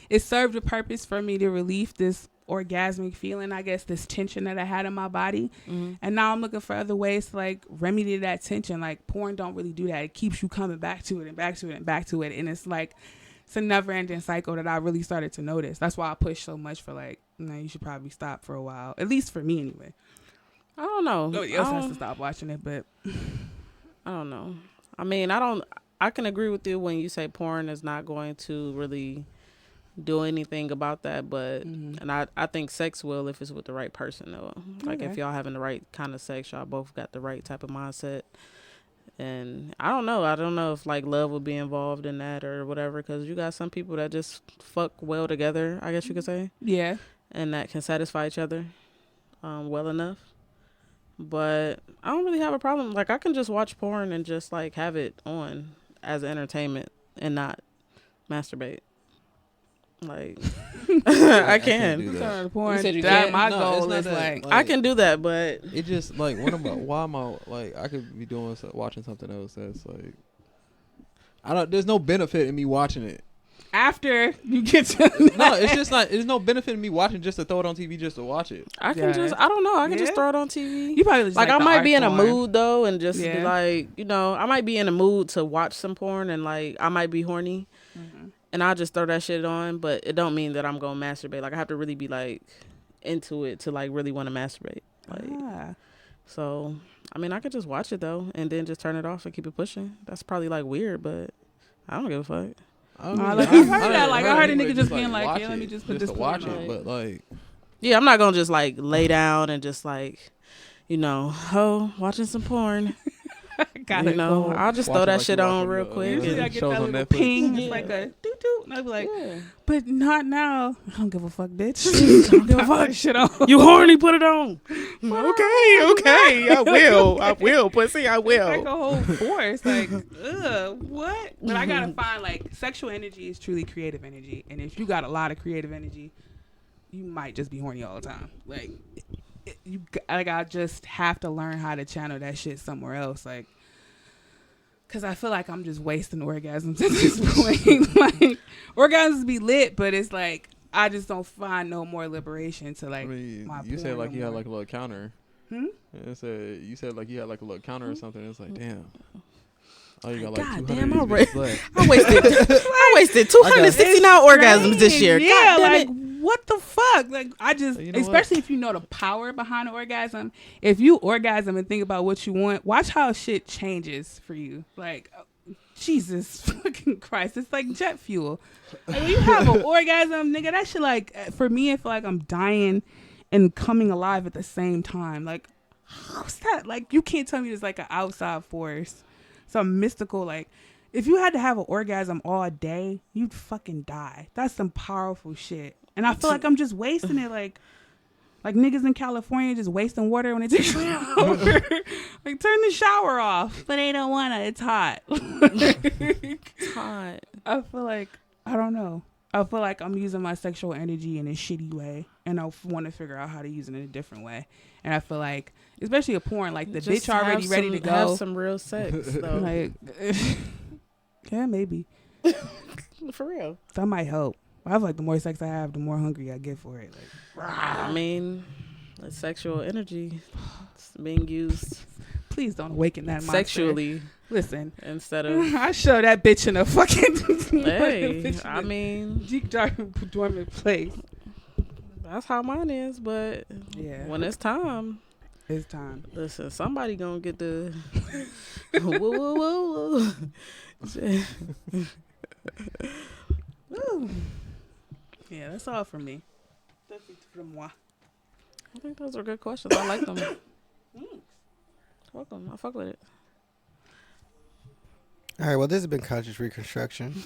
it served a purpose for me to relieve this orgasmic feeling, I guess, this tension that I had in my body. And now I'm looking for other ways to like remedy that tension. Like, porn don't really do that. It keeps you coming back to it and back to it and back to it, and it's like it's a never-ending cycle that I really started to notice. That's why I push so much for like, you should probably stop for a while, at least for me anyway. I don't know. Nobody else has to stop watching it, but I don't know. I mean, I can agree with you when you say porn is not going to really do anything about that, but and I think sex will if it's with the right person though. Like, if y'all having the right kind of sex, y'all both got the right type of mindset. And I don't know if like love will be involved in that or whatever, because you got some people that just fuck well together, I guess you could say. Yeah. And that can satisfy each other well enough. But I don't really have a problem. Like, I can just watch porn and just like have it on as entertainment and not masturbate. Like, I can. do that. Porn. You said you that can't? my No, goal it's is not that, like I can do that, but it just like why am I like I could be doing watching something else that's like there's no benefit in me watching it. After you get to No, it's just not. There's no benefit in me watching just to throw it on TV just to watch it. I can I don't know. I can just throw it on TV. You probably just like I the might art be in a form. mood though, and just be like, I might be in a mood to watch some porn, and like I might be horny, and I'll just throw that shit on. But it don't mean that I'm gonna masturbate. Like, I have to really be like into it to like really want to masturbate. Like, so I mean, I could just watch it though, and then just turn it off and keep it pushing. That's probably like weird, but I don't give a fuck. I heard a nigga just being like, yeah, let me just put this watch porn on. it, but like, yeah, I'm not gonna just like lay down and just like, watching some porn. I'll just throw that shit on real quick. Usually I get that little ping, just like a doo doo, and I'll be like, but not now. I don't give a fuck, bitch. Don't give a fuck. Shit on. You horny? Put it on. Okay. I will, pussy. I will. Like a whole force. Like, what? But I gotta find like sexual energy is truly creative energy, and if you got a lot of creative energy, you might just be horny all the time. Like, I just have to learn how to channel that shit somewhere else. Like, because I feel like I'm just wasting orgasms at this point. Like, orgasms be lit, but it's like I just don't find no more liberation to like. You said like you had like a little counter. You said like you had like a little counter or something. It's like, damn. Oh, you got like God 200 damn, left. I wasted 269 orgasms this year. Yeah, God damn like, it. what the fuck? Like, I just, especially if you know the power behind an orgasm. If you orgasm and think about what you want, watch how shit changes for you. Like, Jesus fucking Christ, it's like jet fuel. Like, when you have an orgasm, nigga, that shit, like, for me, I feel like I'm dying and coming alive at the same time. Like, how's that? Like, you can't tell me there's like an outside force, some mystical, like, if you had to have an orgasm all day, you'd fucking die. That's some powerful shit. And I feel like I'm just wasting it, like niggas in California just wasting water when they take a shower. Like, turn the shower off. But they don't want to. It's hot. It's hot. I feel like, I don't know. I feel like I'm using my sexual energy in a shitty way, and I want to figure out how to use it in a different way. And I feel like, especially a porn, like the Just bitch already ready to go. Have some real sex, though. Like, yeah, maybe. For real. That might help. I feel like the more sex I have, the more hungry I get for it. Like, I mean, it's sexual energy. It's being used. Please don't awaken that monster. Sexually. Listen, instead of I show that bitch in a fucking hey, I mean, deep dark dormant place. That's how mine is, but yeah, when it's time, it's time. Listen, somebody gonna get the whoa, whoa, whoa, whoa. Yeah, that's all from me. That's it from moi. I think those are good questions. I like them. Welcome. I fuck with it. All right. Well, this has been Conscious Reconstruction.